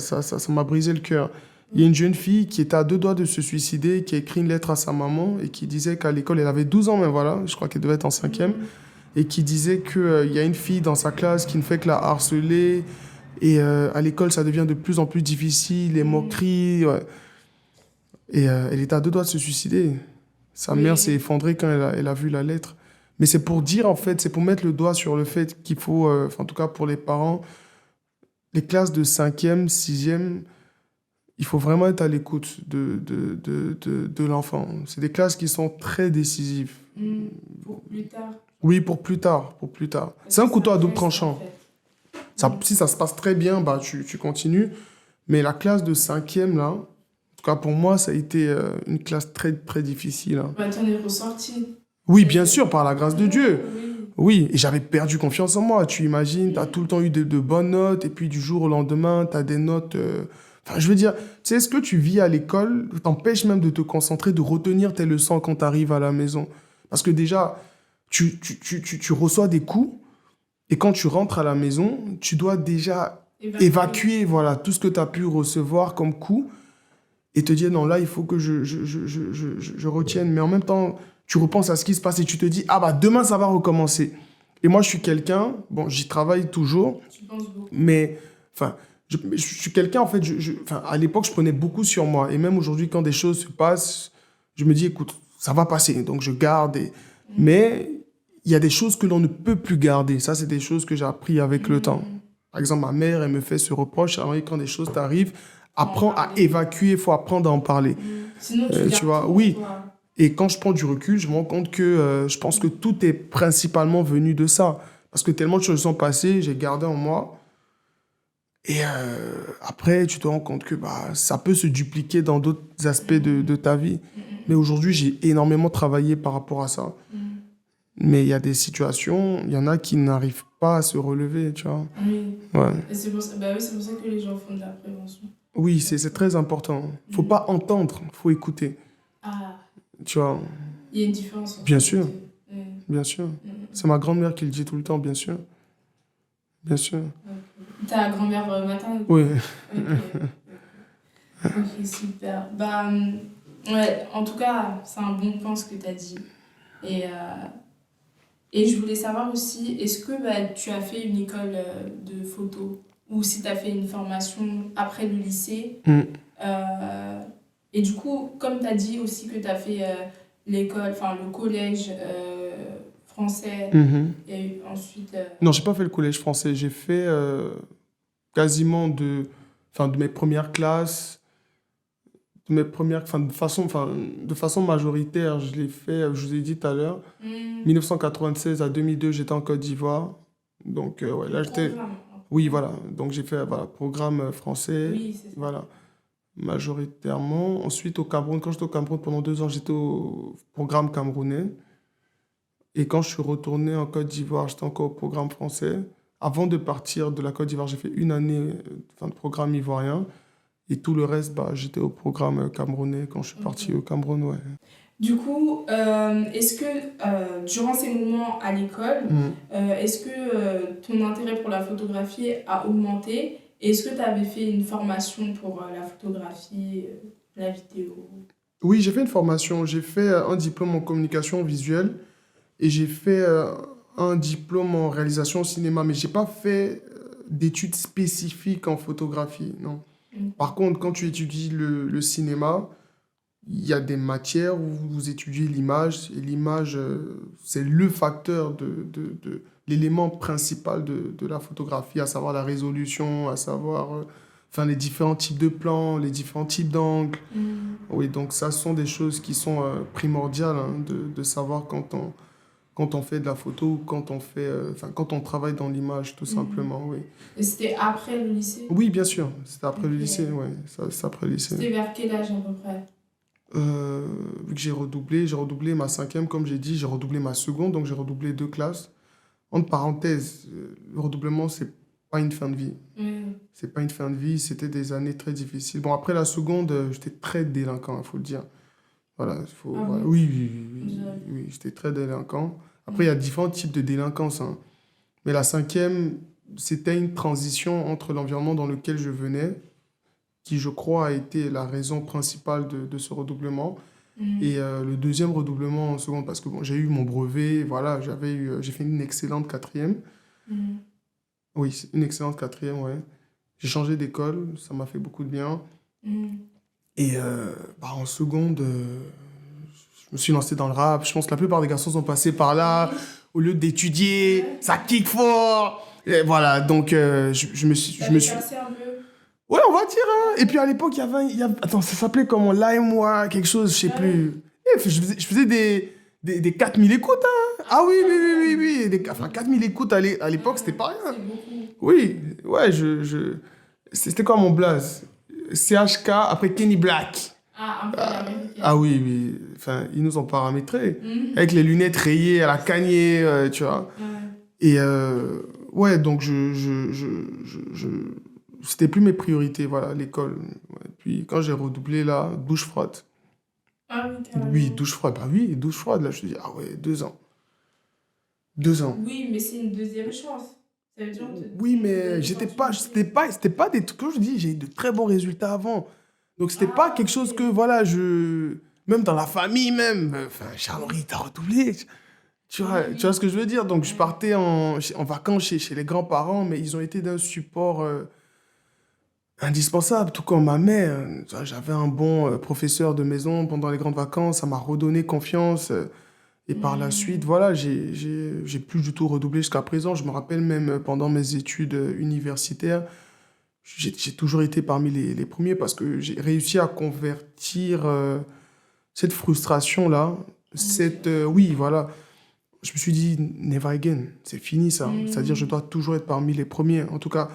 m'a brisé le cœur. Il y a une jeune fille qui était à deux doigts de se suicider, qui a écrit une lettre à sa maman et qui disait qu'à l'école, elle avait 12 ans, mais voilà, je crois qu'elle devait être en cinquième, Mm. et qui disait qu'il y a une fille dans sa classe qui ne fait que la harceler, et à l'école, ça devient de plus en plus difficile, les Mm. moqueries, ouais. Et elle était à deux doigts de se suicider. Sa mère s'est Oui. effondrée quand elle a vu la lettre. Mais c'est pour dire, en fait, c'est pour mettre le doigt sur le fait qu'il faut, enfin, en tout cas pour les parents, les classes de cinquième, sixième, il faut vraiment être à l'écoute de l'enfant. C'est des classes qui sont très décisives. Mm. Pour plus tard. Oui, pour plus tard, pour plus tard. Parce C'est un que ça couteau à double reste, en tranchant. fait. Ça, Mm. si ça se passe très bien, bah, tu continues. Mais la classe de cinquième, là, en tout cas pour moi, ça a été une classe très, très difficile. Hein. Bah, t'en es ressorti. Oui, bien sûr, par la grâce de Dieu. Oui. Oui, et j'avais perdu confiance en moi. Tu imagines, tu as tout le temps eu de bonnes notes, et puis du jour au lendemain, tu as des notes. Enfin, je veux dire, tu sais, ce que tu vis à l'école t'empêche même de te concentrer, de retenir tes leçons quand tu arrives à la maison. Parce que déjà, tu reçois des coups, et quand tu rentres à la maison, tu dois déjà évacuer voilà, tout ce que tu as pu recevoir comme coup, et te dire, non, là, il faut que je retienne. Mais en même temps, tu repenses à ce qui se passe et tu te dis, ah bah demain, ça va recommencer. Et moi, je suis quelqu'un, bon, j'y travaille toujours, Tu penses beaucoup. mais enfin, je suis quelqu'un, en fait, enfin, à l'époque, je prenais beaucoup sur moi. Et même aujourd'hui, quand des choses se passent, je me dis, écoute, ça va passer. Donc, je garde. Mais il y a des choses que l'on ne peut plus garder. Ça, c'est des choses que j'ai appris avec le temps. Par exemple, ma mère, elle me fait ce reproche. Alors, quand des choses t'arrivent, apprends à évacuer, il faut apprendre à en parler. Sinon, tu gardes Tu vois, tout pour oui. toi. Et quand je prends du recul, je me rends compte que je pense que tout est principalement venu de ça. Parce que tellement de choses sont passées, j'ai gardé en moi. Et après, tu te rends compte que bah, ça peut se dupliquer dans d'autres aspects de ta vie. Mais aujourd'hui, j'ai énormément travaillé par rapport à ça. Mais il y a des situations, il y en a qui n'arrivent pas à se relever, tu vois. Oui. Ouais. Et c'est pour ça, bah oui, c'est pour ça que les gens font de la prévention. Oui, c'est très important. Faut Mhm. pas entendre, faut écouter, Ah, tu vois. il y a une différence entre Bien les sûr, deux. Oui. bien sûr. Mhm. C'est ma grand-mère qui le dit tout le temps, bien sûr. Bien sûr. Ok. Ta grand-mère maternelle? Oui. Ok. Ok, super. Bah, ouais, en tout cas, c'est un bon point ce que tu as dit. Et, et je voulais savoir aussi, est-ce que bah, tu as fait une école de photo ou si tu as fait une formation après le lycée? Mm. Euh, et du coup, comme tu as dit aussi que tu as fait l'école, enfin le collège français Mhm. et ensuite... Non, j'ai pas fait le collège français. J'ai fait quasiment enfin, de mes premières classes, enfin, de façon majoritaire, je l'ai fait, je vous ai dit tout à l'heure, 1996 à 2002, j'étais en Côte d'Ivoire. Donc, ouais, le là, j'étais... programme. Oui, voilà. Donc, j'ai fait, voilà, programme français, Oui, c'est ça. voilà, majoritairement. Ensuite, au Cameroun, quand j'étais au Cameroun pendant 2 ans, j'étais au programme camerounais. Et quand je suis retourné en Côte d'Ivoire, j'étais encore au programme français. Avant de partir de la Côte d'Ivoire, j'ai fait une année enfin, de programme ivoirien. Et tout le reste, bah, j'étais au programme camerounais quand je suis parti Ok. au Cameroun, ouais. Du coup, est-ce que durant ces moments à l'école, Mm. est-ce que ton intérêt pour la photographie a augmenté? Et est-ce que tu avais fait une formation pour la photographie, la vidéo? Oui, j'ai fait une formation. J'ai fait un diplôme en communication visuelle et j'ai fait un diplôme en réalisation cinéma. Mais j'ai pas fait d'études spécifiques en photographie, non. Par Ok. contre, quand tu étudies le cinéma, il y a des matières où vous étudiez l'image, et l'image, c'est le facteur l'élément principal de la photographie, à savoir la résolution, à savoir enfin, les différents types de plans, les différents types d'angles. Mm. Oui, donc ça sont des choses qui sont primordiales hein, de savoir quand on fait de la photo ou quand on fait, enfin, quand on travaille dans l'image, tout Mm. simplement, oui. Et c'était après le lycée? Oui, bien sûr, c'était après le Ok. lycée, ouais, ça, c'est après le lycée. C'était vers quel âge à peu près? Vu que j'ai redoublé ma cinquième, comme j'ai dit, j'ai redoublé ma seconde, donc j'ai redoublé 2 classes. Entre parenthèses, le redoublement, c'est pas une fin de vie. Mm. C'est pas une fin de vie, c'était des années très difficiles. Bon, après la seconde, j'étais très délinquant, il faut le dire. Voilà, Ah voilà. oui? Oui, oui, oui, On oui, dirait. oui, j'étais très délinquant. Après, il y a Mm. différents types de délinquance, hein. Mais la cinquième, c'était une transition entre l'environnement dans lequel je venais, qui, je crois, a été la raison principale de ce redoublement. Et Mm. le deuxième redoublement en seconde, parce que bon, j'ai eu mon brevet, voilà, j'ai fait une excellente quatrième. Mm. Oui, c'est une excellente quatrième, ouais. J'ai changé d'école, ça m'a fait beaucoup de bien. Mm. Et bah, en seconde, je me suis lancé dans le rap. Je pense que la plupart des garçons sont passés par là. Oui. Au lieu d'étudier, Ouais. ça kick fort. Et voilà, donc Ça je me avait suis... percé un peu? Ouais, on va dire, hein. Et puis à l'époque, attends, ça s'appelait comment? L'AMOA, quelque chose, je sais Ah ouais? plus. Et je faisais des 4000 écoutes, hein. Ah oui, oui, oui, oui, oui. Enfin, 4000 écoutes à l'époque, c'était pas rien. C'est beaucoup. Oui, ouais, c'était quoi mon blaze? CHK, après Kenny Black. Ah, un peu à Ah l'américaine. oui, oui. Enfin, ils nous ont paramétré. Mhm. Avec les lunettes rayées à la Kanye, tu vois. Ouais. Et ouais, donc c'était plus mes priorités, voilà, l'école. Ouais. Puis quand j'ai redoublé là, douche froide. Ah oui, Oui, carrément. douche froide. Bah oui, douche froide, là, je te dis, ah ouais, 2 ans. 2 ans. Oui, mais c'est une deuxième chance. Ça veut dire Oui, on te mais donne l'opportunité. c'était pas des trucs, comme je dis, j'ai eu de très bons résultats avant. Donc c'était pas Ah, quelque chose que, ok. voilà, même dans la famille, même, enfin, Charles-Henri, t'as redoublé. Oui, Tu vois oui. ce que je veux dire? Donc je Ouais. partais en vacances chez les grands-parents, mais ils ont été d'un support indispensable, tout comme ma mère. Tu vois, j'avais un bon professeur de maison pendant les grandes vacances, ça m'a redonné confiance. Et par la suite, Hmm. voilà, j'ai plus du tout redoublé jusqu'à présent. Je me rappelle même pendant mes études universitaires, j'ai toujours été parmi les premiers parce que j'ai réussi à convertir cette frustration-là, Ok. oui, voilà. Je me suis dit, never again, c'est fini ça. C'est-à-dire, je Hmm. dois toujours être parmi les premiers. En tout cas,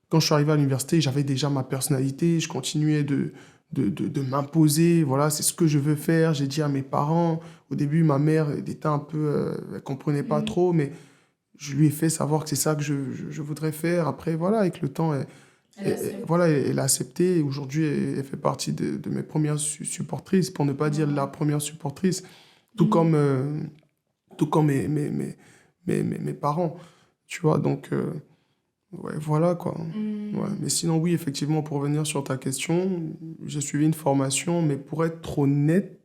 quand je suis arrivé à l'université, j'avais déjà ma personnalité, je continuais de m'imposer. Voilà, c'est ce que je veux faire. J'ai dit à mes parents. Au début, ma mère elle était un peu, elle comprenait pas Mhm. trop, mais je lui ai fait savoir que c'est ça que je voudrais faire. Après, voilà, avec le temps, Elle accepte. voilà, elle a accepté. Et aujourd'hui, elle fait partie de mes premières supportrices, pour ne pas dire la Wow. première supportrice, tout comme, Mhm. euh, tout comme mes parents. Tu vois, donc, ouais, voilà quoi. Ouais. Mhm. Mais sinon, oui, effectivement, pour revenir sur ta question, j'ai suivi une formation, mais pour être honnête,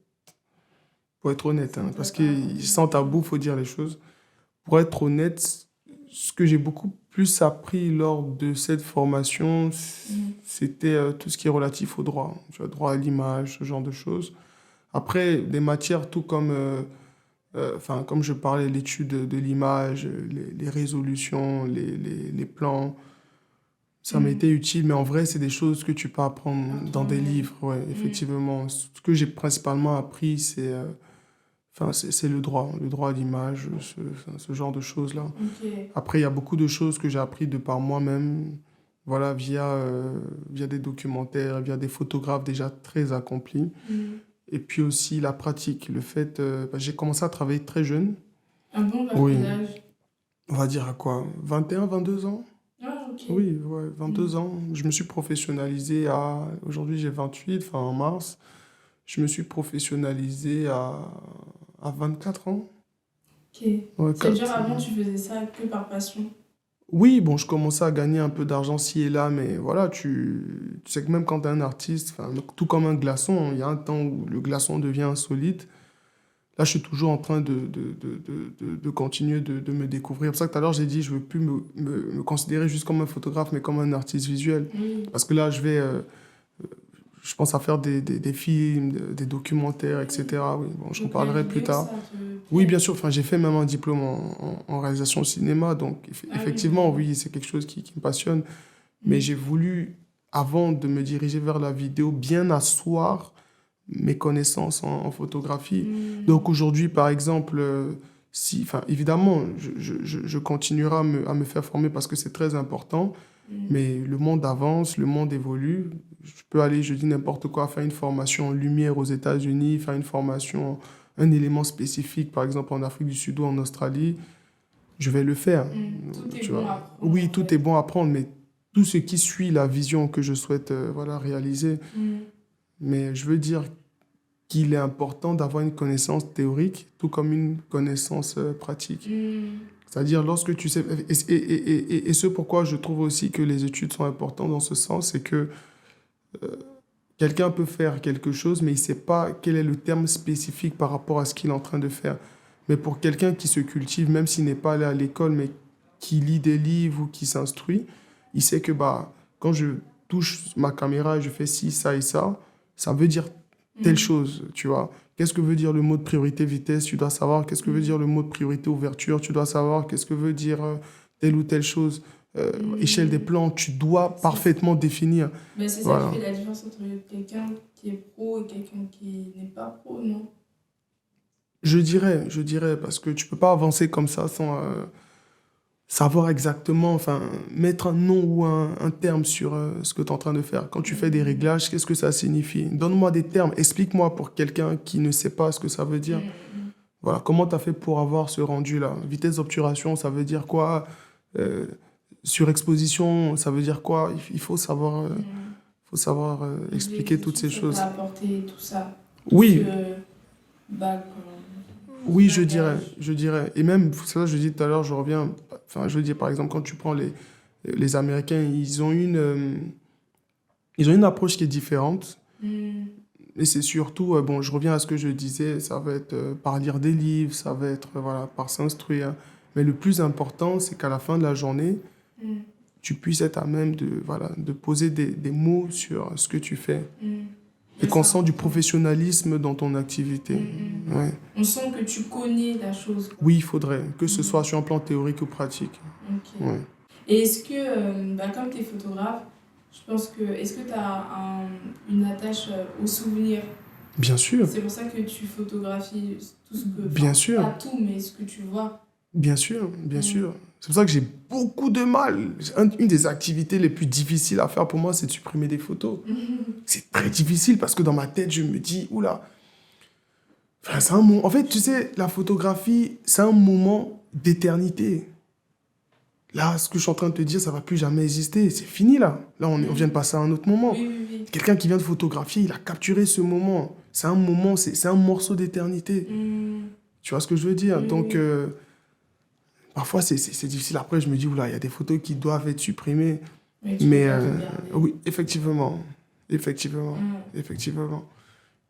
Ça hein, ne t'a parce pas que apporté sans tabou, grand-chose. faut dire les choses. Pour être honnête, ce que j'ai beaucoup plus appris lors de cette formation, Mhm. c'était tout ce qui est relatif au droit. Tu vois, droit à l'image, ce genre de choses. Après, des matières tout comme, enfin, comme je parlais, l'étude de l'image, les résolutions, les plans, ça m'a été Mhm. utile, mais en vrai, c'est des choses que tu peux apprendre En dans des toi-même. livres, ouais, Mhm. effectivement. Ce que j'ai principalement appris, enfin, c'est le droit à l'image, enfin, ce genre de choses-là. Ok. Après, il y a beaucoup de choses que j'ai appris de par moi-même, voilà, via des documentaires, via des photographes déjà très accomplis. Mhm. Et puis aussi la pratique, le fait, j'ai commencé à travailler très jeune. Un bon vers Oui, quel âge? on va dire à quoi? 21, 22 ans? Ah, ok. Oui, ouais, 22 Mhm. ans. Je me suis professionnalisé aujourd'hui j'ai 28, enfin en mars. Je me suis professionnalisé à 24 ans. Ok. Ouais, Ça veut dire avant, tu faisais ça que par passion. Oui, bon, je commençais à gagner un peu d'argent ci et là, mais voilà, tu sais que même quand tu es un artiste, enfin, tout comme un glaçon, il y a un temps où le glaçon devient insolite. Là, je suis toujours en train de continuer de me découvrir. C'est pour ça que tout à l'heure, j'ai dit, je veux plus me considérer juste comme un photographe, mais comme un artiste visuel. Oui. Parce que là, je pense à faire des films, des documentaires, Oui. etc. Oui, bon, j'en Donc la parlerai plus vidéo, tard. ça te Oui, bien plaît. sûr, enfin, j'ai fait même un diplôme en réalisation cinéma, donc Ah oui, effectivement, ben. oui, c'est quelque chose qui me passionne. Mais Mhm. j'ai voulu, avant de me diriger vers la vidéo, bien asseoir mes connaissances en photographie. Donc Mhm. aujourd'hui, par exemple, si, enfin, évidemment, je continuerai à me faire former parce que c'est très important, Mhm. mais le monde avance, le monde évolue. Je peux aller, je dis n'importe quoi, faire une formation en lumière aux États-Unis, faire une formation, un élément spécifique, par exemple en Afrique du Sud ou en Australie, je vais le faire. Tout est Tu bon vois. à prendre Oui, en tout est fait. bon à prendre, mais tout ce qui suit la vision que je souhaite voilà, réaliser. Mhm. Mais je veux dire qu'il est important d'avoir une connaissance théorique, tout comme une connaissance pratique. Mhm. C'est-à-dire lorsque tu sais... Et ce pourquoi je trouve aussi que les études sont importantes dans ce sens, c'est que quelqu'un peut faire quelque chose, mais il ne sait pas quel est le terme spécifique par rapport à ce qu'il est en train de faire. Mais pour quelqu'un qui se cultive, même s'il n'est pas allé à l'école, mais qui lit des livres ou qui s'instruit, il sait que bah, quand je touche ma caméra et je fais ci, ça et ça veut dire telle Mhm. chose, tu vois. Qu'est-ce que veut dire le mot de priorité vitesse? Tu dois savoir. Qu'est-ce que veut dire Mhm. le mot de priorité ouverture? Tu dois savoir. Qu'est-ce que veut dire telle ou telle chose? Échelle des Mhm. plans, tu dois C'est parfaitement définir. ben, c'est ça qui Voilà. fait la différence entre quelqu'un qui est pro et quelqu'un qui n'est pas pro, non? Je dirais, parce que tu peux pas avancer comme ça sans savoir exactement, enfin, mettre un nom ou un terme sur ce que tu es en train de faire. Quand tu fais des Mhm. réglages, qu'est-ce que ça signifie? Donne-moi des termes, explique-moi pour quelqu'un qui ne sait pas ce que ça veut dire. Mhm. Voilà, comment tu as fait pour avoir ce rendu-là? Vitesse d'obturation, ça veut dire quoi? Euh, Surexposition, ça veut dire quoi? Il Mhm. faut savoir Donc expliquer les toutes études, ces ça t'a choses. apporté tout ça, tout ce Oui, oui, bagage. je dirais. Et même, c'est ça, je dis tout à l'heure, je reviens, enfin, je veux dire, par exemple, quand tu prends les Américains, ils ont une approche qui est différente. Mhm. Et c'est surtout, bon, je reviens à ce que je disais, ça va être par lire des livres, ça va être, voilà, par s'instruire. Mais le plus important, c'est qu'à la fin de la journée, Mhm. tu puisses être à même de, voilà, de poser des mots sur ce que tu fais. Mhm. Et Ouais, c'est qu'on sent du important. professionnalisme dans ton activité. Mhm. Ouais. On sent que tu connais la chose, quoi. Oui, il faudrait, que ce soit Mhm. sur un plan théorique ou pratique. Ok. Ouais. Et est-ce que, comme tu es photographe, je pense que, est-ce que tu as une attache au souvenir? Bien sûr, C'est pour ça que tu photographies tout ce que, bien enfin, sûr, pas tout, mais ce que tu vois. bien sûr, bien Mm. sûr. C'est pour ça que j'ai beaucoup de mal. Une des activités les plus difficiles à faire pour moi, c'est de supprimer des photos. C'est très difficile parce que dans ma tête, je me dis, oula, enfin, c'est un moment... En fait, tu sais, la photographie, c'est un moment d'éternité. Là, ce que je suis en train de te dire, ça ne va plus jamais exister. C'est fini, là. Là, on vient de passer à un autre moment. Oui, oui, oui. Quelqu'un qui vient de photographier, il a capturé ce moment. C'est un moment, c'est un morceau d'éternité. Tu vois ce que je veux dire? Oui, Donc, oui. parfois, c'est difficile. Après, je me dis, oula, il y a des photos qui doivent être supprimées. Mais tu Mais peux pas tout garder. oui, effectivement. Effectivement. Effectivement.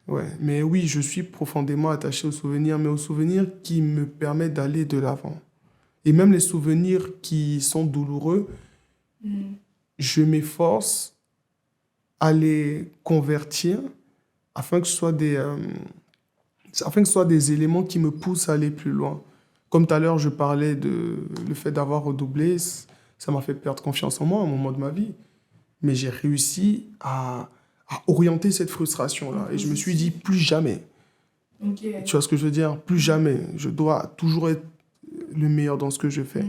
Ouais. Mais oui, je suis profondément attaché aux souvenirs, mais aux souvenirs qui me permettent d'aller de l'avant. Et même les souvenirs qui sont douloureux, je m'efforce à les convertir afin que ce soit afin que ce soit des éléments qui me poussent à aller plus loin. Comme tout à l'heure, je parlais de le fait d'avoir redoublé, ça m'a fait perdre confiance en moi à un moment de ma vie. Mais j'ai réussi à orienter cette frustration-là. Et je me suis dit, plus jamais. Ok. Tu vois ce que je veux dire? Plus jamais. Je dois toujours être le meilleur dans ce que je fais.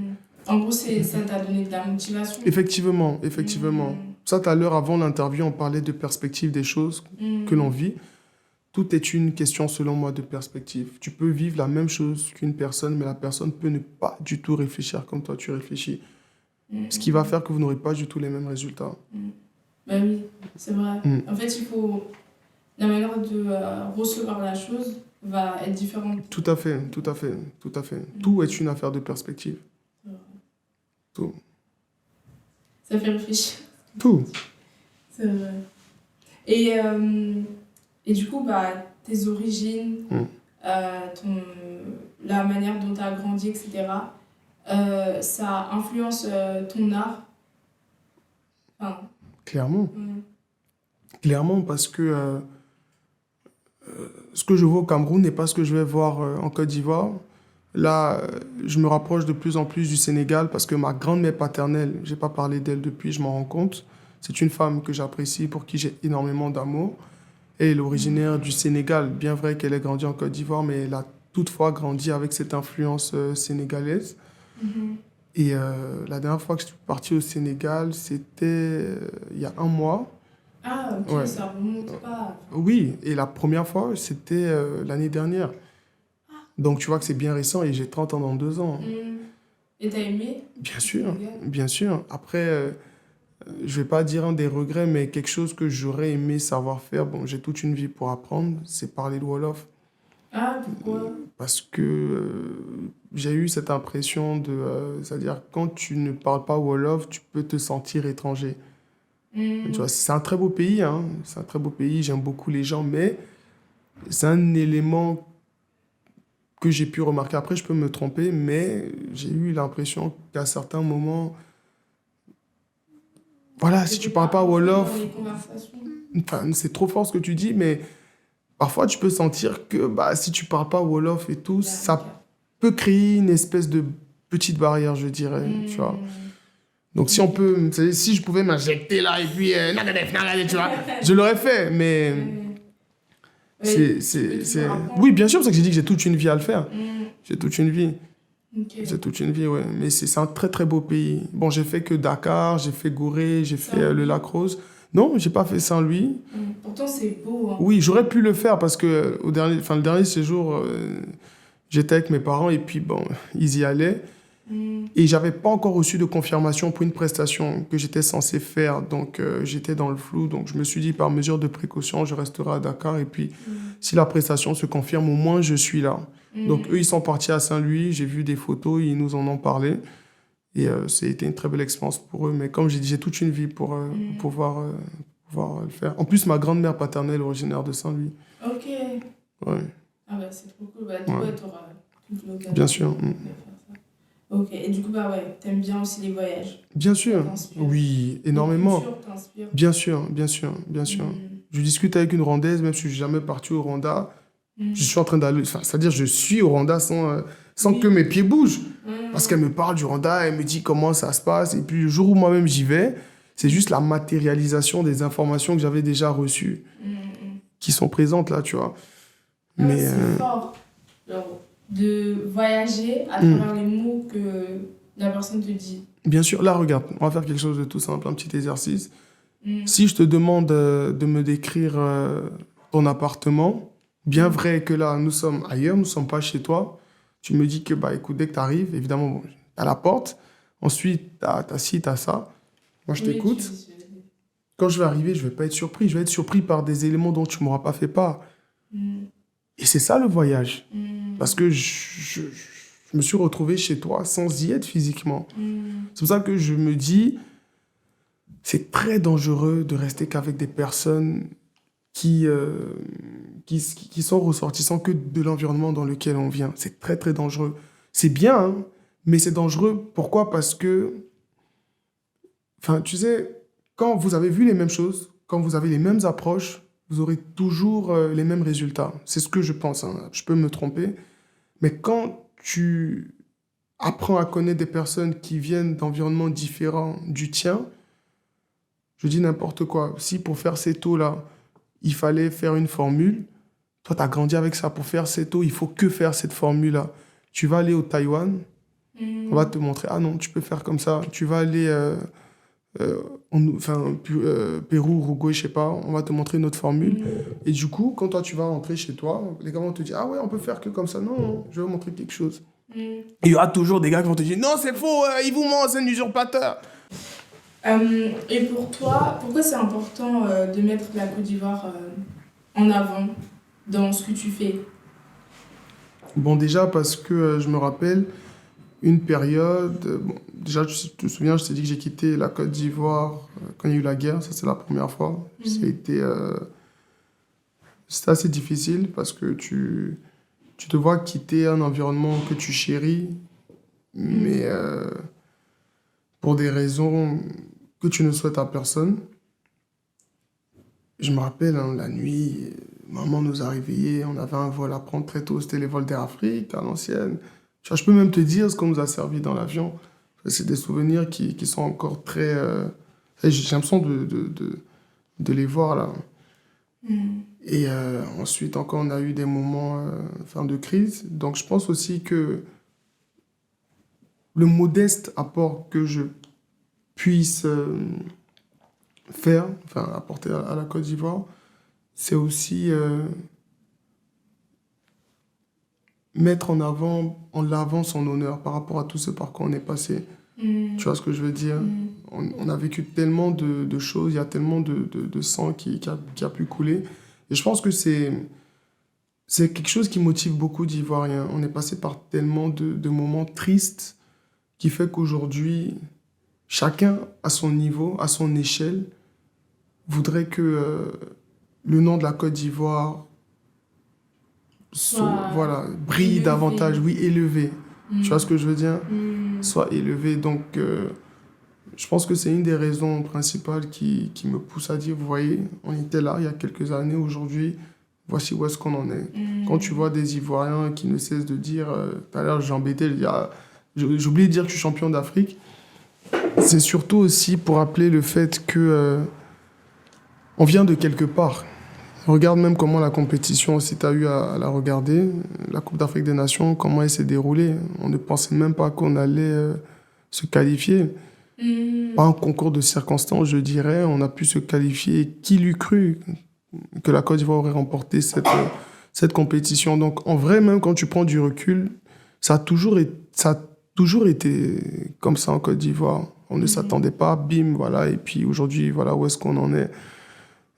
En gros, ça t'a donné de la motivation. Effectivement, effectivement. Ça, tout à l'heure, avant l'interview, on parlait de perspective des choses que l'on vit. Tout est une question, selon moi, de perspective. Tu peux vivre la même chose qu'une personne, mais la personne peut ne pas du tout réfléchir comme toi tu réfléchis. Ce qui va faire que vous n'aurez pas du tout les mêmes résultats. Ben oui, c'est vrai. En fait, il faut... La manière de recevoir la chose va être différente. Tout à fait, tout à fait, tout à fait. Tout est une affaire de perspective. C'est vrai. Tout. Ça fait réfléchir. Tout. C'est vrai. Et du coup, bah, tes origines, la manière dont tu as grandi, etc., ça influence ton art. Enfin, Clairement. Clairement, parce que ce que je vois au Cameroun n'est pas ce que je vais voir en Côte d'Ivoire. Là, je me rapproche de plus en plus du Sénégal parce que ma grand-mère paternelle, je n'ai pas parlé d'elle depuis, je m'en rends compte. C'est une femme que j'apprécie, pour qui j'ai énormément d'amour. Elle est originaire du Sénégal, bien vrai qu'elle ait grandi en Côte d'Ivoire, mais elle a toutefois grandi avec cette influence sénégalaise. Et la dernière fois que je suis parti au Sénégal, c'était il y a un mois. Ah, ok, Ouais. ça remonte pas. Oui, et la première fois, c'était l'année dernière. Donc tu vois que c'est bien récent et j'ai 30 ans dans 2 ans. Et t'as aimé? Bien sûr, Sénégal. bien sûr. Après, je vais pas dire un des regrets, mais quelque chose que j'aurais aimé savoir faire, bon, j'ai toute une vie pour apprendre, c'est parler le Wolof. Ah, pourquoi? Parce que j'ai eu cette impression c'est-à-dire quand tu ne parles pas Wolof, tu peux te sentir étranger. Tu vois, c'est un très beau pays, hein. C'est un très beau pays, j'aime beaucoup les gens, mais c'est un élément que j'ai pu remarquer. Après, je peux me tromper, mais j'ai eu l'impression qu'à certains moments, voilà, si tu parles pas Wolof, Dans les conversations. enfin, c'est trop fort ce que tu dis, mais parfois tu peux sentir que bah, si tu parles pas Wolof et tout, ça peut créer une espèce de petite barrière, je dirais, tu vois. Donc si on peut, si je pouvais m'injecter là et puis, tu vois, je l'aurais fait, mais oui, bien sûr, c'est que j'ai dit que j'ai toute une vie à le faire. J'ai toute une vie. C'est toute une vie, ouais. Mais c'est un très, très beau pays. Bon, j'ai fait que Dakar, j'ai fait Gorée, j'ai fait le Lac Rose. Non, j'ai pas fait Saint-Louis. Pourtant, c'est beau. Hein. Oui, j'aurais pu le faire parce que le dernier séjour, j'étais avec mes parents et puis, bon, ils y allaient. Et j'avais pas encore reçu de confirmation pour une prestation que j'étais censé faire. Donc, j'étais dans le flou. Donc, je me suis dit, par mesure de précaution, je resterai à Dakar. Et puis, si la prestation se confirme, au moins, je suis là. Donc, eux, ils sont partis à Saint-Louis. J'ai vu des photos, ils nous en ont parlé. Et c'était une très belle expérience pour eux. Mais comme j'ai dit, j'ai toute une vie pour pouvoir le faire. En plus, ma grand-mère paternelle est originaire de Saint-Louis. Ok. Ouais. Ah bah, c'est trop cool. Bah, du coup, t'auras toute l'occasion Bien sûr. de faire ça. Ok. Et du coup, bah ouais, t'aimes bien aussi les voyages. Bien sûr. Oui, énormément. La culture t'inspire. Bien sûr, bien sûr, bien sûr. Je discute avec une Rwandaise, même si je ne suis jamais parti au Rwanda. Je suis en train d'aller... Enfin, c'est-à-dire, je suis au Rwanda sans que mes pieds bougent. Parce qu'elle me parle du Rwanda, elle me dit comment ça se passe. Et puis, le jour où moi-même j'y vais, c'est juste la matérialisation des informations que j'avais déjà reçues qui sont présentes là, tu vois. Ah, Mais c'est fort genre, de voyager à travers les mots La personne te dit. Bien sûr, là, regarde, on va faire quelque chose de tout simple, un petit exercice. Mm. Si je te demande de me décrire ton appartement, bien vrai que là, nous sommes ailleurs, nous ne sommes pas chez toi. Tu me dis que, bah, écoute, dès que tu arrives, évidemment, bon, t'as la porte. Ensuite, t'as ci, t'as ça. Moi, je Oui, tu t'écoute. visualises. Quand je vais arriver, je vais pas être surpris. Je vais être surpris par des éléments dont tu m'auras pas fait part. Mm. Et c'est ça le voyage. Mm. Parce que je me suis retrouvé chez toi sans y être physiquement. Mm. C'est pour ça que je me dis, c'est très dangereux de rester qu'avec des personnes qui, euh, qui sont ressortissants que de l'environnement dans lequel on vient. C'est très, très dangereux. C'est bien, hein, mais c'est dangereux. Pourquoi? Parce que, enfin, tu sais, quand vous avez vu les mêmes choses, quand vous avez les mêmes approches, vous aurez toujours les mêmes résultats. C'est ce que je pense, hein. Je peux me tromper. Mais quand tu apprends à connaître des personnes qui viennent d'environnements différents du tien, je dis n'importe quoi. Si pour faire ces taux-là, il fallait faire une formule, toi, tu as grandi avec ça. Pour faire ces taux, il faut que faire cette formule-là. Tu vas aller au Taïwan, on va Mm. te montrer, ah non, tu peux faire comme ça. Tu vas aller Pérou, Uruguay, je sais pas, on va te montrer une autre formule. Mm. Et du coup, quand toi, tu vas rentrer chez toi, les gars vont te dire, ah ouais, on peut faire que comme ça. Non, non, je vais vous montrer quelque chose. Mm. Et il y aura toujours des gars qui vont te dire, non, c'est faux, il vous ment, c'est un usurpateur. Et pour toi, pourquoi c'est important de mettre la Côte d'Ivoire en avant dans ce que tu fais? Bon, déjà, parce que je me rappelle une période. Bon, déjà, tu te souviens, je t'ai dit que j'ai quitté la Côte d'Ivoire quand il y a eu la guerre. Ça, c'est la première fois. Mhm. C'était assez difficile parce que tu te vois quitter un environnement que tu chéris, mais pour des raisons que tu ne souhaites à personne. Je me rappelle, hein, la nuit, maman nous a réveillés, on avait un vol à prendre très tôt, c'était les vols d'Air Afrique à l'ancienne. Tu vois, je peux même te dire ce qu'on nous a servi dans l'avion. C'est des souvenirs qui sont encore très... j'ai l'impression de les voir là. Mm. Et ensuite, encore, on a eu des moments fin de crise. Donc, je pense aussi que le modeste apport que je puisse faire, enfin, apporter à la Côte d'Ivoire, c'est aussi mettre en l'avant son honneur par rapport à tout ce par quoi on est passé. Mm. Tu vois ce que je veux dire? Mm. On a vécu tellement de choses, il y a tellement de sang qui a pu couler. Et je pense que c'est quelque chose qui motive beaucoup d'Ivoiriens. On est passé par tellement de moments tristes qui fait qu'aujourd'hui, chacun à son niveau, à son échelle, voudrait que le nom de la Côte d'Ivoire Soit voilà, brille élevé. davantage, oui, élevé. Mm. Tu vois ce que je veux dire? Mm. Soit élevé. Donc, je pense que c'est une des raisons principales qui me pousse à dire, vous voyez, on était là il y a quelques années, aujourd'hui, voici où est-ce qu'on en est. Mm. Quand tu vois des Ivoiriens qui ne cessent de dire, tout à l'heure j'ai embêté, j'ai oublié de dire que je suis champion d'Afrique, c'est surtout aussi pour rappeler le fait que on vient de quelque part. Regarde même comment la compétition, si tu as eu à la regarder, la Coupe d'Afrique des Nations, comment elle s'est déroulée. On ne pensait même pas qu'on allait se qualifier. Mm. Pas un concours de circonstances, je dirais. On a pu se qualifier. Qui l'eût cru que la Côte d'Ivoire aurait remporté cette compétition? Donc, en vrai, même quand tu prends du recul, ça a toujours été comme ça en Côte d'Ivoire. On ne s'attendait pas, bim, voilà. Et puis aujourd'hui, voilà où est-ce qu'on en est.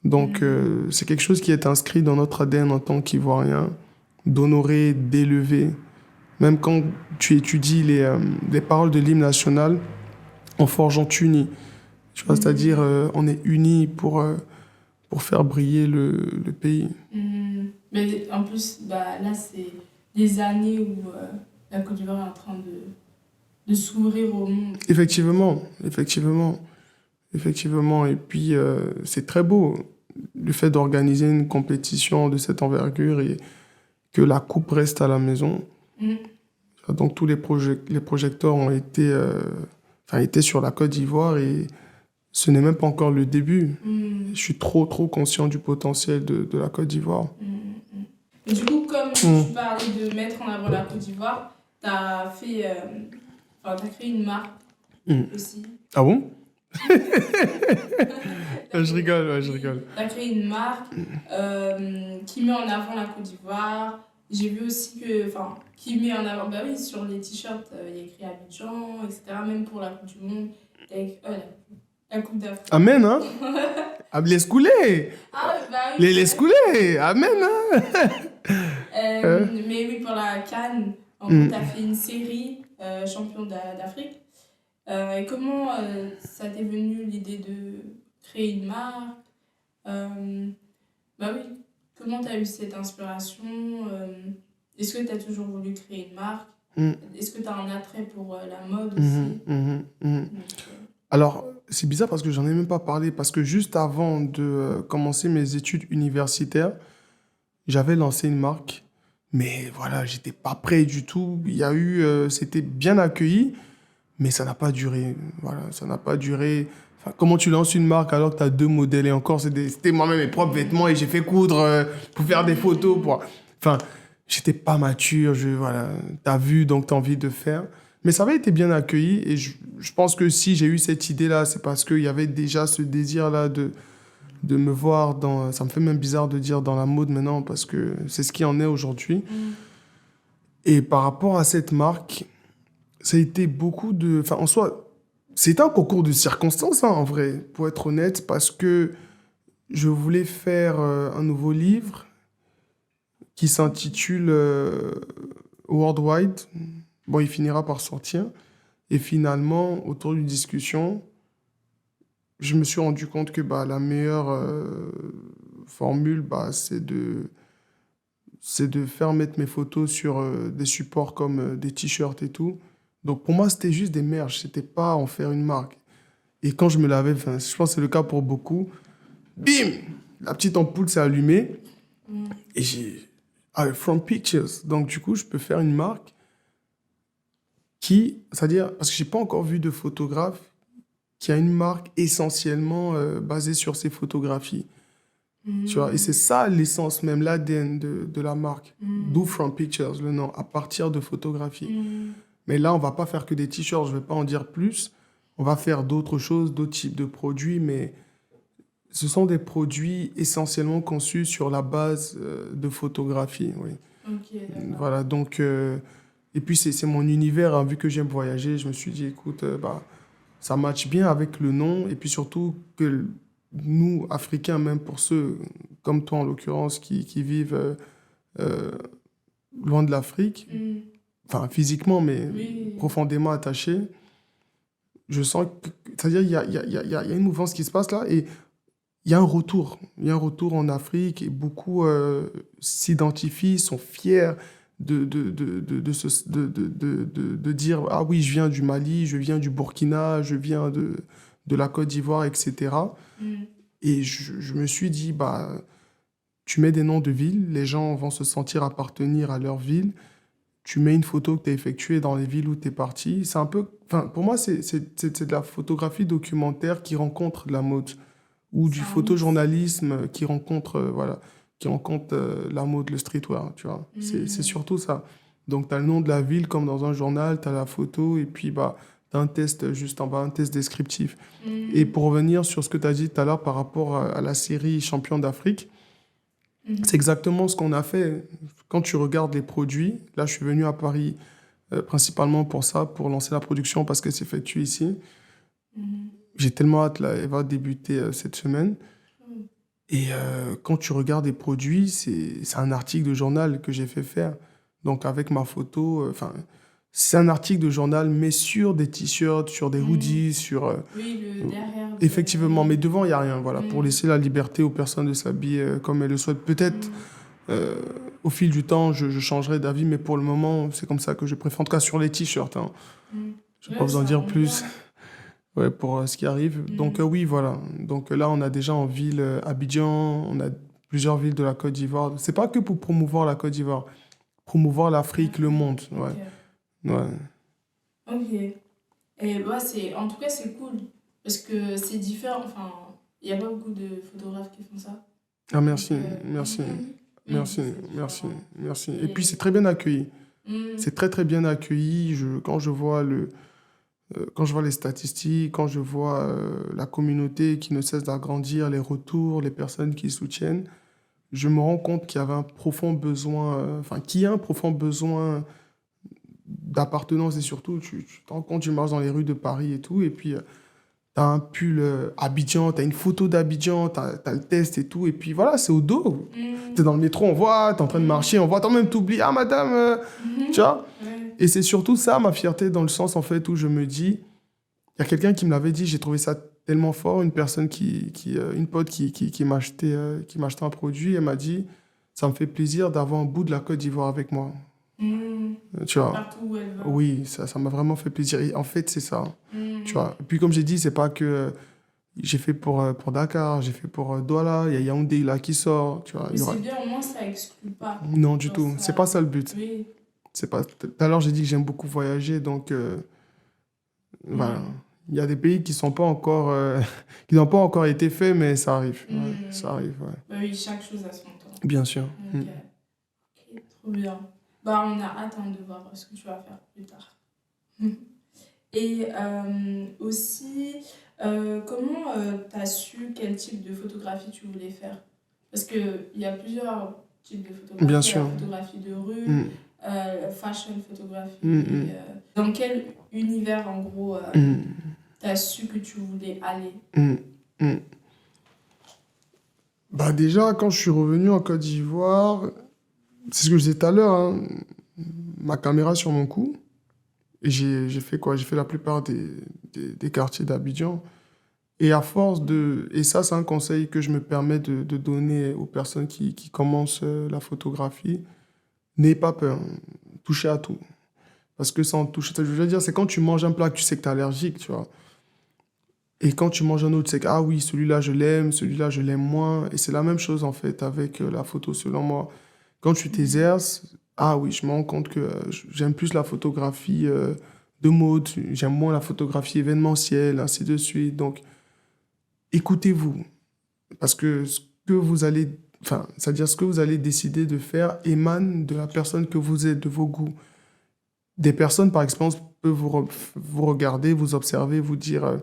Donc, c'est quelque chose qui est inscrit dans notre ADN en tant qu'Ivoirien, d'honorer, d'élever. Même quand tu étudies les paroles de l'hymne national, en forgeant unis. Tu vois, c'est-à-dire, on est unis pour faire briller le pays. Mm. Mais en plus, bah, là, c'est des années où la Côte d'Ivoire est en train de s'ouvrir au monde. Effectivement, effectivement, effectivement. Et puis, c'est très beau, le fait d'organiser une compétition de cette envergure et que la coupe reste à la maison. Mm. Donc, tous les projecteurs ont étaient sur la Côte d'Ivoire et ce n'est même pas encore le début. Mm. Je suis trop conscient du potentiel de la Côte d'Ivoire. Mm. Et du coup, comme tu parlais de mettre en avant la Côte d'Ivoire, tu as fait Enfin, tu as créé une marque Mm. aussi. Ah bon? T'as Je créé, rigole, ouais, je oui, rigole. t'as créé une marque qui met en avant la Côte d'Ivoire. J'ai vu aussi que, enfin, qui met en avant, bah oui, sur les t-shirts, il y a écrit Abidjan, etc. Même pour la Coupe du Monde, la Coupe d'Afrique. Amen, hein? Ah, les coulés! Ah, bah oui. Les coulés! Amen, hein? Mais oui, pour la CAN, en gros, Mm. tu as fait une série champion d'Afrique. Et comment ça t'est venu l'idée de créer une marque? Bah oui, comment tu as eu cette inspiration? Est-ce que tu as toujours voulu créer une marque? Mm. Est-ce que tu as un attrait pour la mode Mhm, aussi? mhm, mhm. Donc, Alors, c'est bizarre parce que j'en ai même pas parlé, parce que juste avant de commencer mes études universitaires, j'avais lancé une marque, mais voilà, j'étais pas prêt du tout. Il y a eu, c'était bien accueilli, mais ça n'a pas duré. Voilà, ça n'a pas duré. Enfin, comment tu lances une marque alors que tu as deux modèles et encore, c'était moi-même mes propres vêtements et j'ai fait coudre pour faire des photos. Enfin, j'étais pas mature, voilà, t'as vu, donc t'as envie de faire. Mais ça avait été bien accueilli et je pense que si j'ai eu cette idée-là, c'est parce qu'il y avait déjà ce désir-là de me voir dans... Ça me fait même bizarre de dire dans la mode maintenant parce que c'est ce qui en est aujourd'hui. Et par rapport à cette marque, ça a été beaucoup de... Enfin, en soi, c'était un concours de circonstances, hein, en vrai, pour être honnête, parce que je voulais faire un nouveau livre qui s'intitule Worldwide. Bon, il finira par sortir. Et finalement, autour d'une discussion, je me suis rendu compte que bah, la meilleure formule, bah, c'est de faire mettre mes photos sur des supports comme des t-shirts et tout. Donc pour moi, c'était juste des merges, c'était pas en faire une marque. Et quand je me l'avais, enfin, je pense que c'est le cas pour beaucoup, bim, la petite ampoule s'est allumée et j'ai From Pictures. Donc du coup, je peux faire une marque qui, c'est-à-dire, parce que j'ai pas encore vu de photographe qui a une marque essentiellement basée sur ses photographies. Tu vois, et c'est ça l'essence même, l'ADN de la marque. D'où From Pictures, le nom, à partir de photographies. Mais là, on va pas faire que des t-shirts, je vais pas en dire plus. On va faire d'autres choses, d'autres types de produits, mais ce sont des produits essentiellement conçus sur la base de photographie, oui. Ok, d'accord. Voilà, donc... et puis, c'est mon univers, hein, vu que j'aime voyager, je me suis dit, écoute, bah, ça matche bien avec le nom, et puis surtout que nous, Africains, même pour ceux comme toi en l'occurrence, qui vivent euh, loin de l'Afrique, enfin physiquement, mais Oui. profondément attachés, je sens que, c'est-à-dire il y a une mouvance qui se passe là, et il y a un retour. Il y a un retour en Afrique, et beaucoup s'identifient, sont fiers de dire, ah oui, je viens du Mali, je viens du Burkina, je viens de la Côte d'Ivoire, etc. Et je me suis dit, bah, tu mets des noms de villes, les gens vont se sentir appartenir à leur ville. Tu mets une photo que tu as effectuée dans les villes où tu es parti. C'est un peu, enfin, pour moi, c'est de la photographie documentaire qui rencontre de la mode, ou du C'est un mix. photojournalisme qui rencontre, voilà, qui rencontre la mode, le streetwear, tu vois. C'est surtout ça. Donc, tu as le nom de la ville comme dans un journal, tu as la photo, et puis bah, tu as un test juste en bas, un test descriptif. Et pour revenir sur ce que tu as dit tout à l'heure par rapport à la série Champion d'Afrique, c'est exactement ce qu'on a fait. Quand tu regardes les produits, là, je suis venu à Paris principalement pour ça, pour lancer la production parce qu'elle s'effectue ici. J'ai tellement hâte, là, elle va débuter cette semaine. Et quand tu regardes les produits, c'est un article de journal que j'ai fait faire. Donc avec ma photo, enfin, c'est un article de journal, mais sur des t-shirts, sur des hoodies, sur... Oui, le derrière. effectivement, mais devant, il n'y a rien, voilà, pour laisser la liberté aux personnes de s'habiller comme elles le souhaitent. Peut-être au fil du temps, je changerai d'avis, mais pour le moment, c'est comme ça que je préfère. En tout cas, sur les t-shirts, hein. Je ne vais pas vous en dire plus. Ouais, pour ce qui arrive. Donc oui, voilà. Donc là, on a déjà en ville Abidjan, on a plusieurs villes de la Côte d'Ivoire. C'est pas que pour promouvoir la Côte d'Ivoire, promouvoir l'Afrique, le monde. Ouais. Ouais. Ok. Et bah, en tout cas, c'est cool. Parce que c'est différent. Enfin, il n'y a pas beaucoup de photographes qui font ça. Ah, merci, merci, merci, merci, merci. Et puis, c'est très bien accueilli. C'est très, très bien accueilli. Quand je vois quand je vois les statistiques, quand je vois la communauté qui ne cesse d'agrandir, les retours, les personnes qui soutiennent, je me rends compte qu'il y avait un profond besoin, qu'il y a un profond besoin d'appartenance et surtout, tu te rends compte, tu marches dans les rues de Paris et tout, et puis tu as un pull Abidjan, tu as une photo d'Abidjan, tu as le test et tout, et puis voilà, c'est au dos. Tu es dans le métro, on voit, tu es en train de marcher, on voit, toi même t'oublies, ah madame, tu vois. Ouais. Et c'est surtout ça ma fierté dans le sens en fait où je me dis, il y a quelqu'un qui me l'avait dit, j'ai trouvé ça tellement fort, une personne une pote qui m'a acheté un produit, elle m'a dit, ça me fait plaisir d'avoir un bout de la Côte d'Ivoire avec moi. Tu vois, Partout où elle va. oui, ça m'a vraiment fait plaisir. Et en fait, c'est ça, tu vois. Et puis comme j'ai dit, c'est pas que j'ai fait pour Dakar, j'ai fait pour Douala, il y a Yaoundé là qui sort, tu vois. Mais c'est bien, au moins ça exclut pas. Non, du Genre tout, c'est pas ça le but. Oui. C'est pas... Tout à l'heure, j'ai dit que j'aime beaucoup voyager, donc voilà. Il y a des pays qui sont pas encore, qui n'ont pas encore été faits, mais ça arrive. Ouais, ça arrive, ouais. Bah oui, chaque chose a son temps. Bien sûr. Ok, ok, trop bien. Bah, on a hâte de voir ce que tu vas faire plus tard. Et aussi, comment tu as su quel type de photographie tu voulais faire? Parce qu'il y a plusieurs types de photographies. Bien Il y a sûr. la photographie de rue, fashion photographie. Dans quel univers, en gros, tu as su que tu voulais aller? Bah déjà, quand je suis revenu en Côte d'Ivoire, c'est ce que je disais tout à l'heure, hein, ma caméra sur mon cou, et j'ai fait quoi? J'ai fait la plupart des quartiers d'Abidjan. Et à force de... Et ça, c'est un conseil que je me permets de donner aux personnes qui commencent la photographie. N'aie pas peur, touchez à tout. Parce que sans toucher, je veux dire, c'est quand tu manges un plat que tu sais que tu es allergique, tu vois. Et quand tu manges un autre, c'est que, ah oui, celui-là, je l'aime, celui-là, je l'aime moins. Et c'est la même chose, en fait, avec la photo, selon moi. Quand tu t'exerces, ah oui, je me rends compte que j'aime plus la photographie de mode, j'aime moins la photographie événementielle, ainsi de suite. Donc, écoutez-vous. Parce que ce que vous allez, c'est-à-dire ce que vous allez décider de faire émane de la personne que vous êtes, de vos goûts. Des personnes, par exemple, peuvent vous regarder, vous observer, vous dire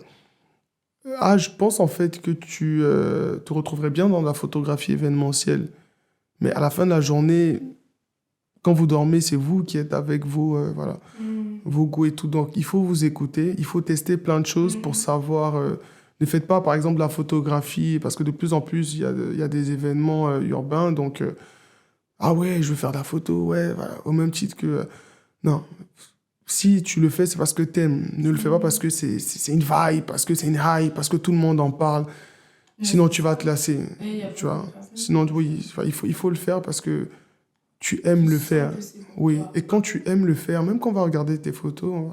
ah, je pense en fait que tu te retrouverais bien dans la photographie événementielle. Mais à la fin de la journée, quand vous dormez, c'est vous qui êtes avec voilà, vos goûts et tout. Donc, il faut vous écouter, il faut tester plein de choses pour savoir. Ne faites pas, par exemple, la photographie, parce que de plus en plus, il y a des événements urbains. Donc, ah ouais, je veux faire de la photo, ouais, voilà, au même titre que. Non. Si tu le fais, c'est parce que t'aimes. Ne le fais pas parce que c'est une vibe, parce que c'est une hype, parce que tout le monde en parle. Sinon, tu vas te lasser. Tu vois. Sinon, oui, il faut le faire parce que tu aimes le faire. Oui. Et quand tu aimes le faire, même quand on va regarder tes photos,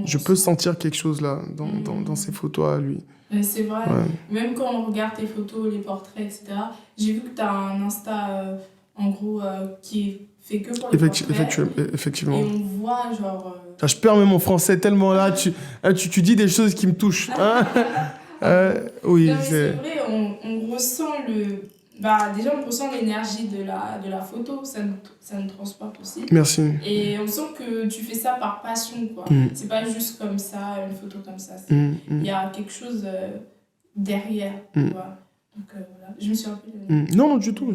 je peux sentir quelque chose là, dans ces photos à lui. Mais c'est vrai. Ouais. Même quand on regarde tes photos, les portraits, etc., j'ai vu que tu as un Insta, en gros, qui fait que pour les portraits. Effectivement. Et on voit, genre... Je perds même mon français tellement là, tu dis des choses qui me touchent. Hein. Oui, non, mais c'est vrai, on ressent le... Bah, déjà, on ressent l'énergie de la photo, ça nous transporte aussi. Merci. Et on sent que tu fais ça par passion, quoi. C'est pas juste comme ça, une photo comme ça. Il y a quelque chose derrière, tu vois. Donc, voilà. Je me suis rappelé... Non, du tout.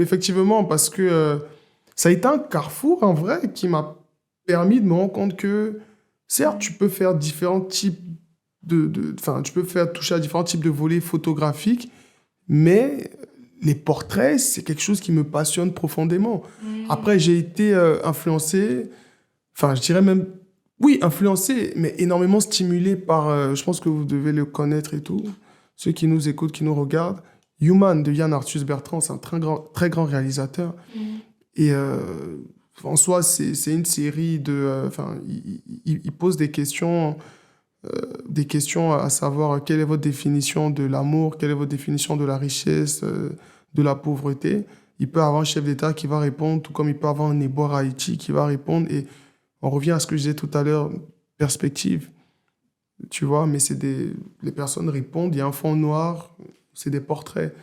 Effectivement, parce que ça a été un carrefour, en vrai, qui m'a permis de me rendre compte que, certes, tu peux faire différents types tu peux toucher à différents types de volets photographiques, mais les portraits, c'est quelque chose qui me passionne profondément. Après, j'ai été influencé, je dirais même, oui, influencé, mais énormément stimulé par, je pense que vous devez le connaître et tout, ceux qui nous écoutent, qui nous regardent, Human de Yann Arthus Bertrand, c'est un très grand réalisateur. Et en soi, c'est une série de... il pose des questions à savoir quelle est votre définition de l'amour, quelle est votre définition de la richesse, de la pauvreté. Il peut avoir un chef d'État qui va répondre, tout comme il peut avoir un Eboire Haïti qui va répondre. Et on revient à ce que je disais tout à l'heure, perspective. Tu vois, mais les personnes répondent, il y a un fond noir, c'est des portraits.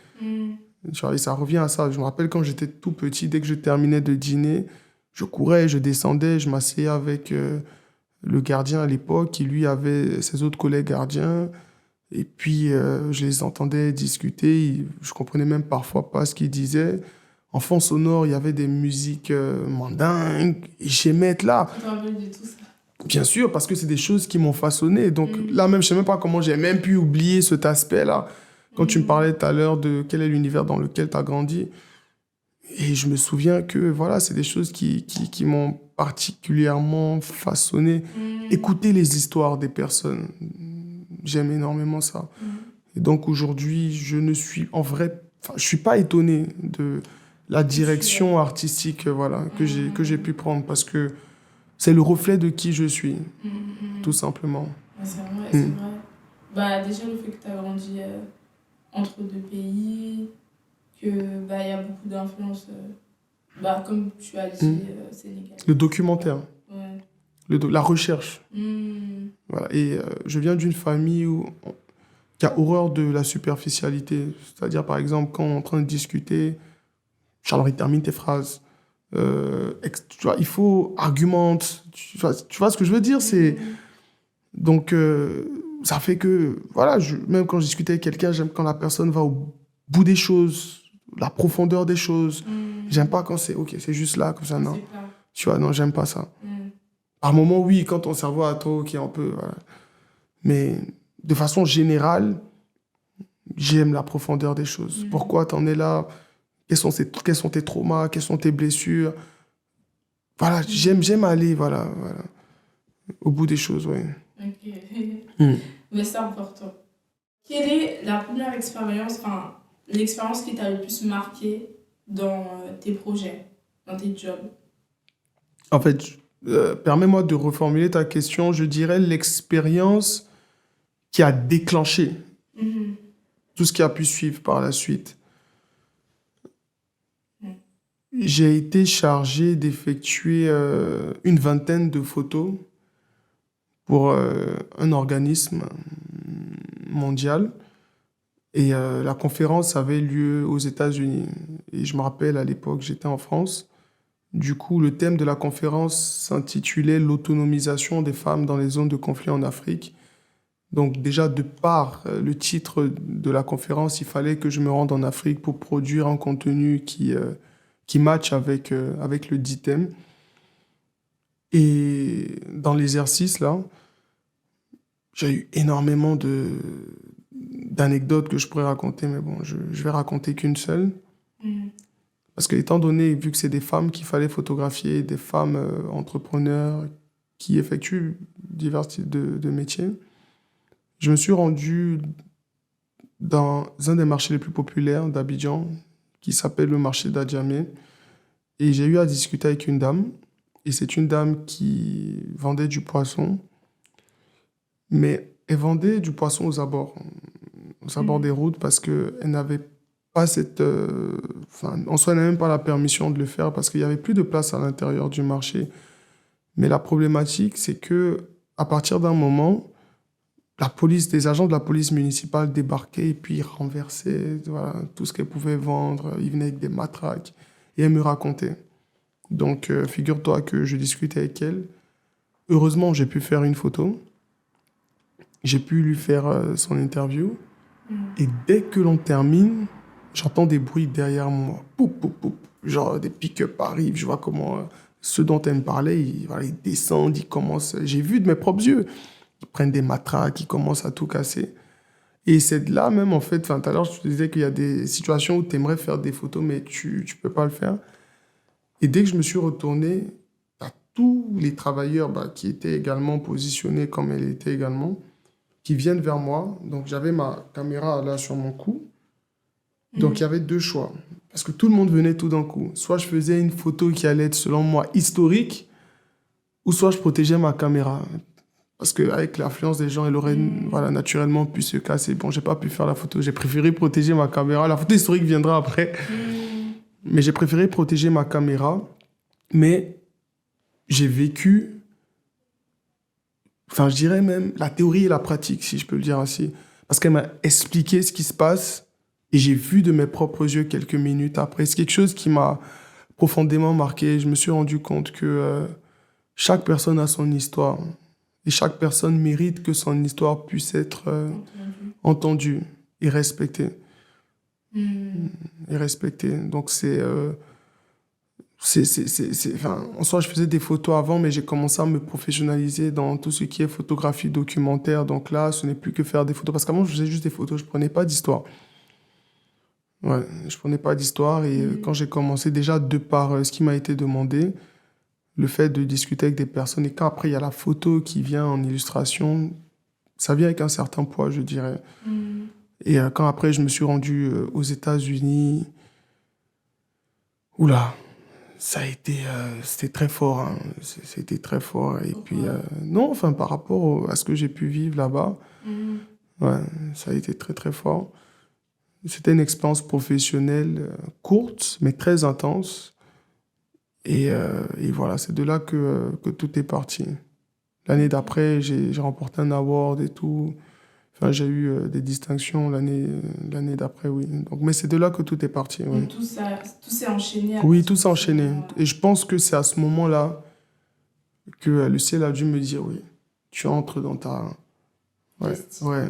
Tu vois, et ça revient à ça. Je me rappelle quand j'étais tout petit, dès que je terminais de dîner, je courais, je descendais, je m'asseyais avec le gardien à l'époque, qui lui avait ses autres collègues gardiens. Et puis, je les entendais discuter. Je comprenais même parfois pas ce qu'ils disaient. En fond sonore, il y avait des musiques mandingues. Et j'aimais être là. Tu te rappelles de tout ça? Bien sûr, parce que c'est des choses qui m'ont façonné. Donc là même, je sais même pas comment j'ai même pu oublier cet aspect-là. Quand tu me parlais tout à l'heure de quel est l'univers dans lequel tu as grandi. Et je me souviens que voilà, c'est des choses qui m'ont particulièrement façonné. Écouter les histoires des personnes, j'aime énormément ça. Et donc aujourd'hui, je ne suis en vrai, enfin, je suis pas étonné de la direction artistique voilà, que j'ai pu prendre parce que c'est le reflet de qui je suis, tout simplement. Ouais, c'est vrai, c'est vrai. Bah, déjà, le fait que tu as grandi entre deux pays, que bah, y a beaucoup d'influences, bah, comme tu as dit, Sénégal. Le documentaire, Ouais. la recherche. Voilà. Et je viens d'une famille qui a horreur de la superficialité. C'est-à-dire, par exemple, quand on est en train de discuter, Charles, termine tes phrases. Tu vois, il faut argumente. Tu vois ce que je veux dire? Donc, ça fait que, voilà, même quand je discute avec quelqu'un, j'aime quand la personne va au bout des choses, la profondeur des choses. J'aime pas quand ok, c'est juste là, comme ça, non. Tu vois, non, j'aime pas ça. Par moment, oui, quand ton cerveau a trop, qui est un peu... Voilà. Mais de façon générale, j'aime la profondeur des choses. Pourquoi t'en es là? Quels sont tes traumas? Quelles sont tes blessures? Voilà, j'aime aller, voilà, au bout des choses, oui. Ok. Mais c'est important. Quelle est la première expérience, enfin, l'expérience qui t'a le plus marqué dans tes projets, dans tes jobs? En fait, permets-moi de reformuler ta question. Je dirais l'expérience qui a déclenché tout ce qui a pu suivre par la suite. J'ai été chargé d'effectuer une vingtaine de photos pour un organisme mondial. Et la conférence avait lieu aux États-Unis. Et je me rappelle, à l'époque, j'étais en France. Du coup, le thème de la conférence s'intitulait l'autonomisation des femmes dans les zones de conflit en Afrique. Donc déjà, de par le titre de la conférence, il fallait que je me rende en Afrique pour produire un contenu qui match avec le dit thème. Et dans l'exercice, là, j'ai eu énormément d'anecdotes que je pourrais raconter, mais bon, je vais raconter qu'une seule. Parce que, étant donné, vu que c'est des femmes qu'il fallait photographier, des femmes entrepreneurs qui effectuent divers types de métiers, je me suis rendu dans un des marchés les plus populaires d'Abidjan, qui s'appelle le marché d'Adjamé. Et j'ai eu à discuter avec une dame. Et c'est une dame qui vendait du poisson. Mais elle vendait du poisson aux abords des routes, parce qu'elle n'avait pas cette... en soi, elle n'avait même pas la permission de le faire parce qu'il n'y avait plus de place à l'intérieur du marché. Mais la problématique, c'est que à partir d'un moment, des agents de la police municipale débarquaient et puis renversaient voilà, tout ce qu'elle pouvait vendre. Ils venaient avec des matraques et elle me racontait. Donc, figure-toi que je discutais avec elle. Heureusement, j'ai pu faire une photo. J'ai pu lui faire son interview. Et dès que l'on termine, j'entends des bruits derrière moi. Poup, poup, poup. Genre des pick-up arrivent. Je vois comment ceux dont elle me parlait, ils descendent, ils commencent. J'ai vu de mes propres yeux. Ils prennent des matraques, ils commencent à tout casser. Et c'est de là même, en fait, tout à l'heure, je te disais qu'il y a des situations où tu aimerais faire des photos, mais tu ne peux pas le faire. Et dès que je me suis retourné, à tous les travailleurs qui étaient également positionnés comme elle était également, qui viennent vers moi. Donc, j'avais ma caméra là sur mon cou. Donc, il y avait deux choix. Parce que tout le monde venait tout d'un coup. Soit je faisais une photo qui allait être, selon moi, historique, ou soit je protégeais ma caméra. Parce qu'avec l'affluence des gens, elle aurait naturellement pu se casser. Bon, j'ai pas pu faire la photo. J'ai préféré protéger ma caméra. La photo historique viendra après. Mais j'ai préféré protéger ma caméra. Mais j'ai vécu... Enfin, je dirais même la théorie et la pratique, si je peux le dire ainsi. Parce qu'elle m'a expliqué ce qui se passe Et j'ai vu de mes propres yeux quelques minutes après. C'est quelque chose qui m'a profondément marqué. Je me suis rendu compte que chaque personne a son histoire. Et chaque personne mérite que son histoire puisse être Entendu. entendue et respectée. Hmm. Et respectée. Donc enfin, en soi, je faisais des photos avant, mais j'ai commencé à me professionnaliser dans tout ce qui est photographie documentaire. Donc là, ce n'est plus que faire des photos. Parce qu'avant, je faisais juste des photos, je prenais pas d'histoire. Ouais, je prenais pas d'histoire. Et quand j'ai commencé, déjà, de par ce qui m'a été demandé, le fait de discuter avec des personnes, et quand après, il y a la photo qui vient en illustration, ça vient avec un certain poids, je dirais. Hmm. Et quand après, je me suis rendu aux États-Unis, oula, ça a été, c'était très fort, hein. C'était très fort. Et puis, Pourquoi? non, enfin, par rapport à ce que j'ai pu vivre là-bas, Hmm. ouais, ça a été très, très fort. C'était une expérience professionnelle courte, mais très intense. Et voilà, c'est de là que tout est parti. L'année d'après, j'ai remporté un award et tout. Enfin, j'ai eu des distinctions l'année d'après, oui. Donc, mais c'est de là que tout est parti, oui. Donc tout s'est enchaîné à Oui, partir tout de s'est ce enchaîné. moment-là. Et je pense que c'est à ce moment-là que le ciel a dû me dire, oui, tu entres dans ta... Ouais, Destin. ouais.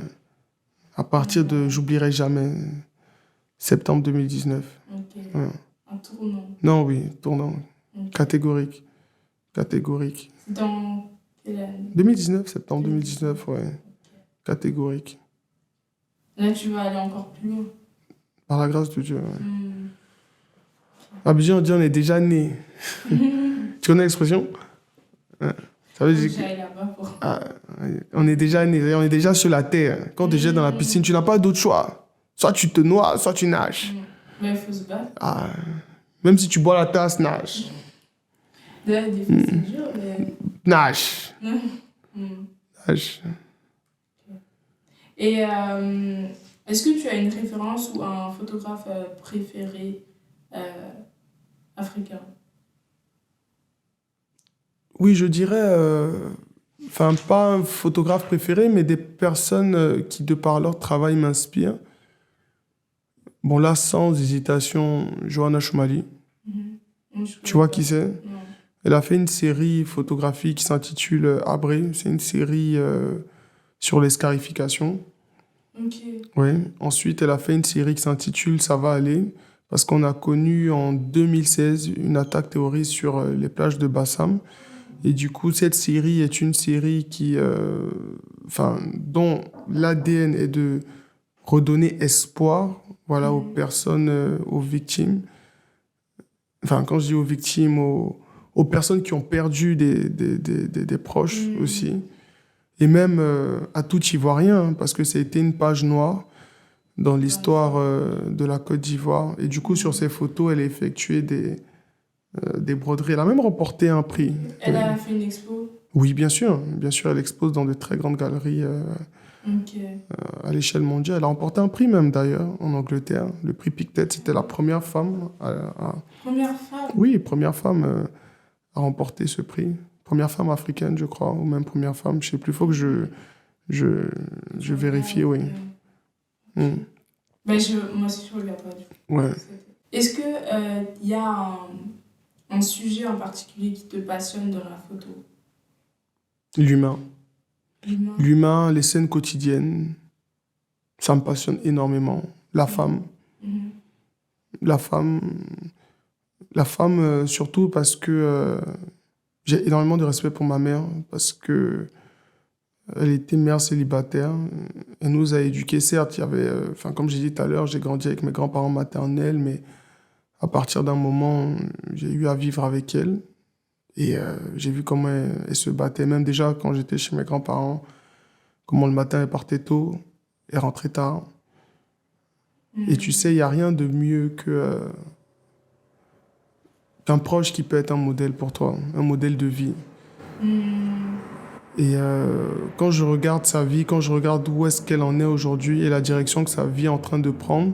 À partir de, j'oublierai jamais, septembre 2019. Ok. Ouais. Un tournant. Non, oui, tournant. Ok. Catégorique. Catégorique. C'est dans quelle année? 2019, septembre 2019, ouais. Catégorique. Là, tu vas aller encore plus loin. Par la grâce de Dieu, ouais. Hmm. Abidjan, on dit on est déjà né. Tu connais l'expression? Ouais. Ça veut Faut que dire que j'aille là-bas pour. ah, ouais, on est déjà né, on est déjà sur la terre. Quand tu es dans la piscine, tu n'as pas d'autre choix. Soit tu te noies, soit tu nages. Mais il faut se battre. Ah, même si tu bois la tasse, nage. D'ailleurs, des fois, c'est dur, mais. Nage. Hmm. Nage. Et est-ce que tu as une référence ou un photographe préféré africain? Oui, je dirais, enfin, pas un photographe préféré, mais des personnes qui, de par leur travail, m'inspirent. Bon, là, sans hésitation, Johanna Choumali. Je Tu connais vois pas. qui c'est? Non. Elle a fait une série photographique qui s'intitule Abré. C'est une série sur les scarifications. Ok. Oui. Ensuite, elle a fait une série qui s'intitule Ça va aller, parce qu'on a connu en 2016 une attaque terroriste sur les plages de Bassam. Et du coup, cette série est une série qui, enfin, dont l'ADN est de redonner espoir, voilà, aux personnes, aux victimes. Enfin, quand je dis aux victimes, aux personnes qui ont perdu des proches aussi. Et même à tout Ivoirien, hein, parce que ça a été une page noire dans l'histoire de la Côte d'Ivoire. Et du coup, sur ces photos, elle a effectué des broderies. Elle a même remporté un prix. Elle a fait une expo. Oui, bien sûr. Bien sûr, elle expose dans de très grandes galeries Ok. à l'échelle mondiale. Elle a remporté un prix même, d'ailleurs, en Angleterre. Le prix Pictet, c'était la première femme Première femme. Oui, première femme à remporter ce prix. Première femme africaine, je crois, ou même première femme, je sais plus. Il faut que je vérifie, oui. Mm. Ben, moi aussi, je regarde pas du coup. Ouais. Est-ce que y a un sujet en particulier qui te passionne dans la photo? L'humain. L'humain. L'humain, les scènes quotidiennes, ça me passionne énormément. La femme. Mhm. La femme, surtout parce que j'ai énormément de respect pour ma mère, parce que elle était mère célibataire. Elle nous a éduqués. Certes, il y avait, enfin, comme j'ai dit tout à l'heure, j'ai grandi avec mes grands-parents maternels, mais à partir d'un moment, j'ai eu à vivre avec elle. Et j'ai vu comment elle se battait, même déjà quand j'étais chez mes grands-parents, comment le matin elle partait tôt et rentrait tard. Et tu sais, il n'y a rien de mieux qu'un proche qui peut être un modèle pour toi, un modèle de vie. Et quand je regarde sa vie, quand je regarde où est-ce qu'elle en est aujourd'hui et la direction que sa vie est en train de prendre,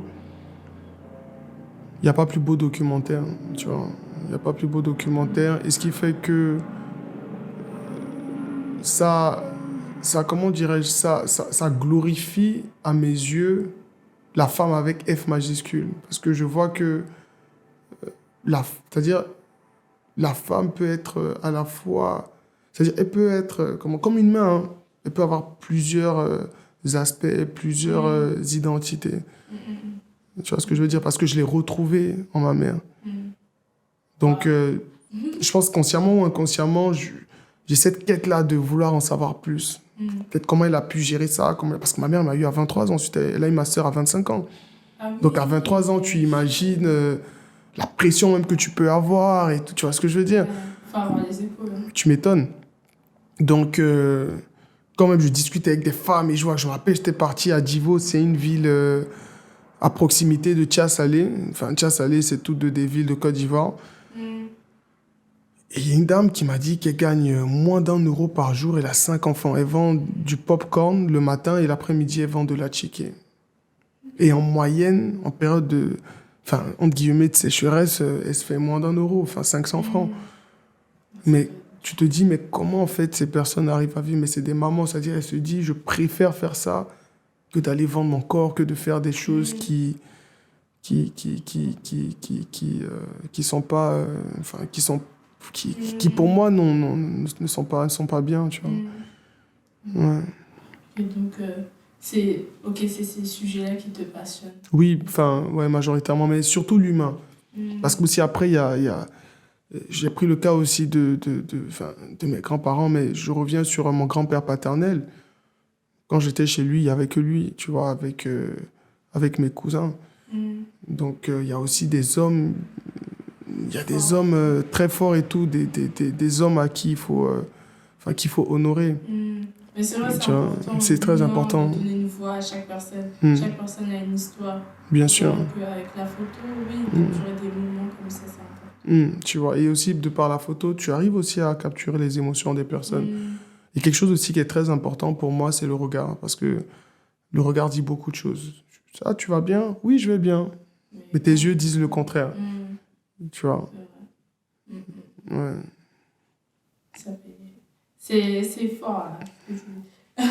il n'y a pas plus beau documentaire, tu vois. Il n'y a pas plus beau documentaire. Et ce qui fait que ça comment dirais-je, ça glorifie à mes yeux la femme avec F majuscule. Parce que je vois que, c'est-à-dire, la femme peut être à la fois, c'est-à-dire, elle peut être comme une main, hein. Elle peut avoir plusieurs aspects, plusieurs identités. Tu vois ce que je veux dire? Parce que je l'ai retrouvée en ma mère. Donc, je pense consciemment ou inconsciemment, j'ai cette quête-là de vouloir en savoir plus. Peut-être comment elle a pu gérer ça. Parce que ma mère m'a eu à 23 ans. Ensuite, elle a eu ma sœur à 25 ans. Ah oui. Donc, à 23 ans, tu imagines la pression même que tu peux avoir et tout. Tu vois ce que je veux dire? Faut avoir les épaules. Tu m'étonnes. Donc, quand même, je discute avec des femmes et je me rappelle, j'étais parti à Divo. C'est une ville à proximité de Tchas-Salé. Enfin, Tchas-Salé, c'est toutes des villes de Côte d'Ivoire. Et il y a une dame qui m'a dit qu'elle gagne moins d'1 € par jour. Elle a 5 enfants. Elle vend du popcorn le matin et l'après-midi, elle vend de la chicken. Et en moyenne, en période de, enfin, entre guillemets, de sécheresse, elle se fait moins d'1 €, enfin 500 francs. Mais tu te dis, mais comment en fait ces personnes arrivent à vivre? Mais c'est des mamans, c'est-à-dire elles se disent, je préfère faire ça que d'aller vendre mon corps, que de faire des choses qui sont pas, enfin, qui pour moi ne sont pas bien, tu vois. Ouais. Et donc, c'est ces sujets-là qui te passionnent. Oui, enfin, ouais, majoritairement, mais surtout l'humain. Parce que aussi après, j'ai pris le cas aussi enfin, de mes grands-parents, mais je reviens sur mon grand-père paternel. Quand j'étais chez lui, il n'y avait que lui, tu vois, avec mes cousins. Donc, il y a aussi des hommes, il y a des hommes très forts et tout, des hommes à qui qu'il faut honorer. Mais c'est vrai, c'est Tu vois, important. c'est très important. De donner une voix à chaque personne. Chaque personne a une histoire. Bien sûr. Donc, avec la photo, oui, capturer des moments comme ça, c'est important. Tu vois, et aussi, de par la photo, tu arrives aussi à capturer les émotions des personnes. Et quelque chose aussi qui est très important pour moi, c'est le regard. Parce que le regard dit beaucoup de choses. Ah, tu vas bien? Oui, je vais bien. Mais tes yeux disent le contraire. Tu vois? Ouais. C'est fort, là, ce que tu dis.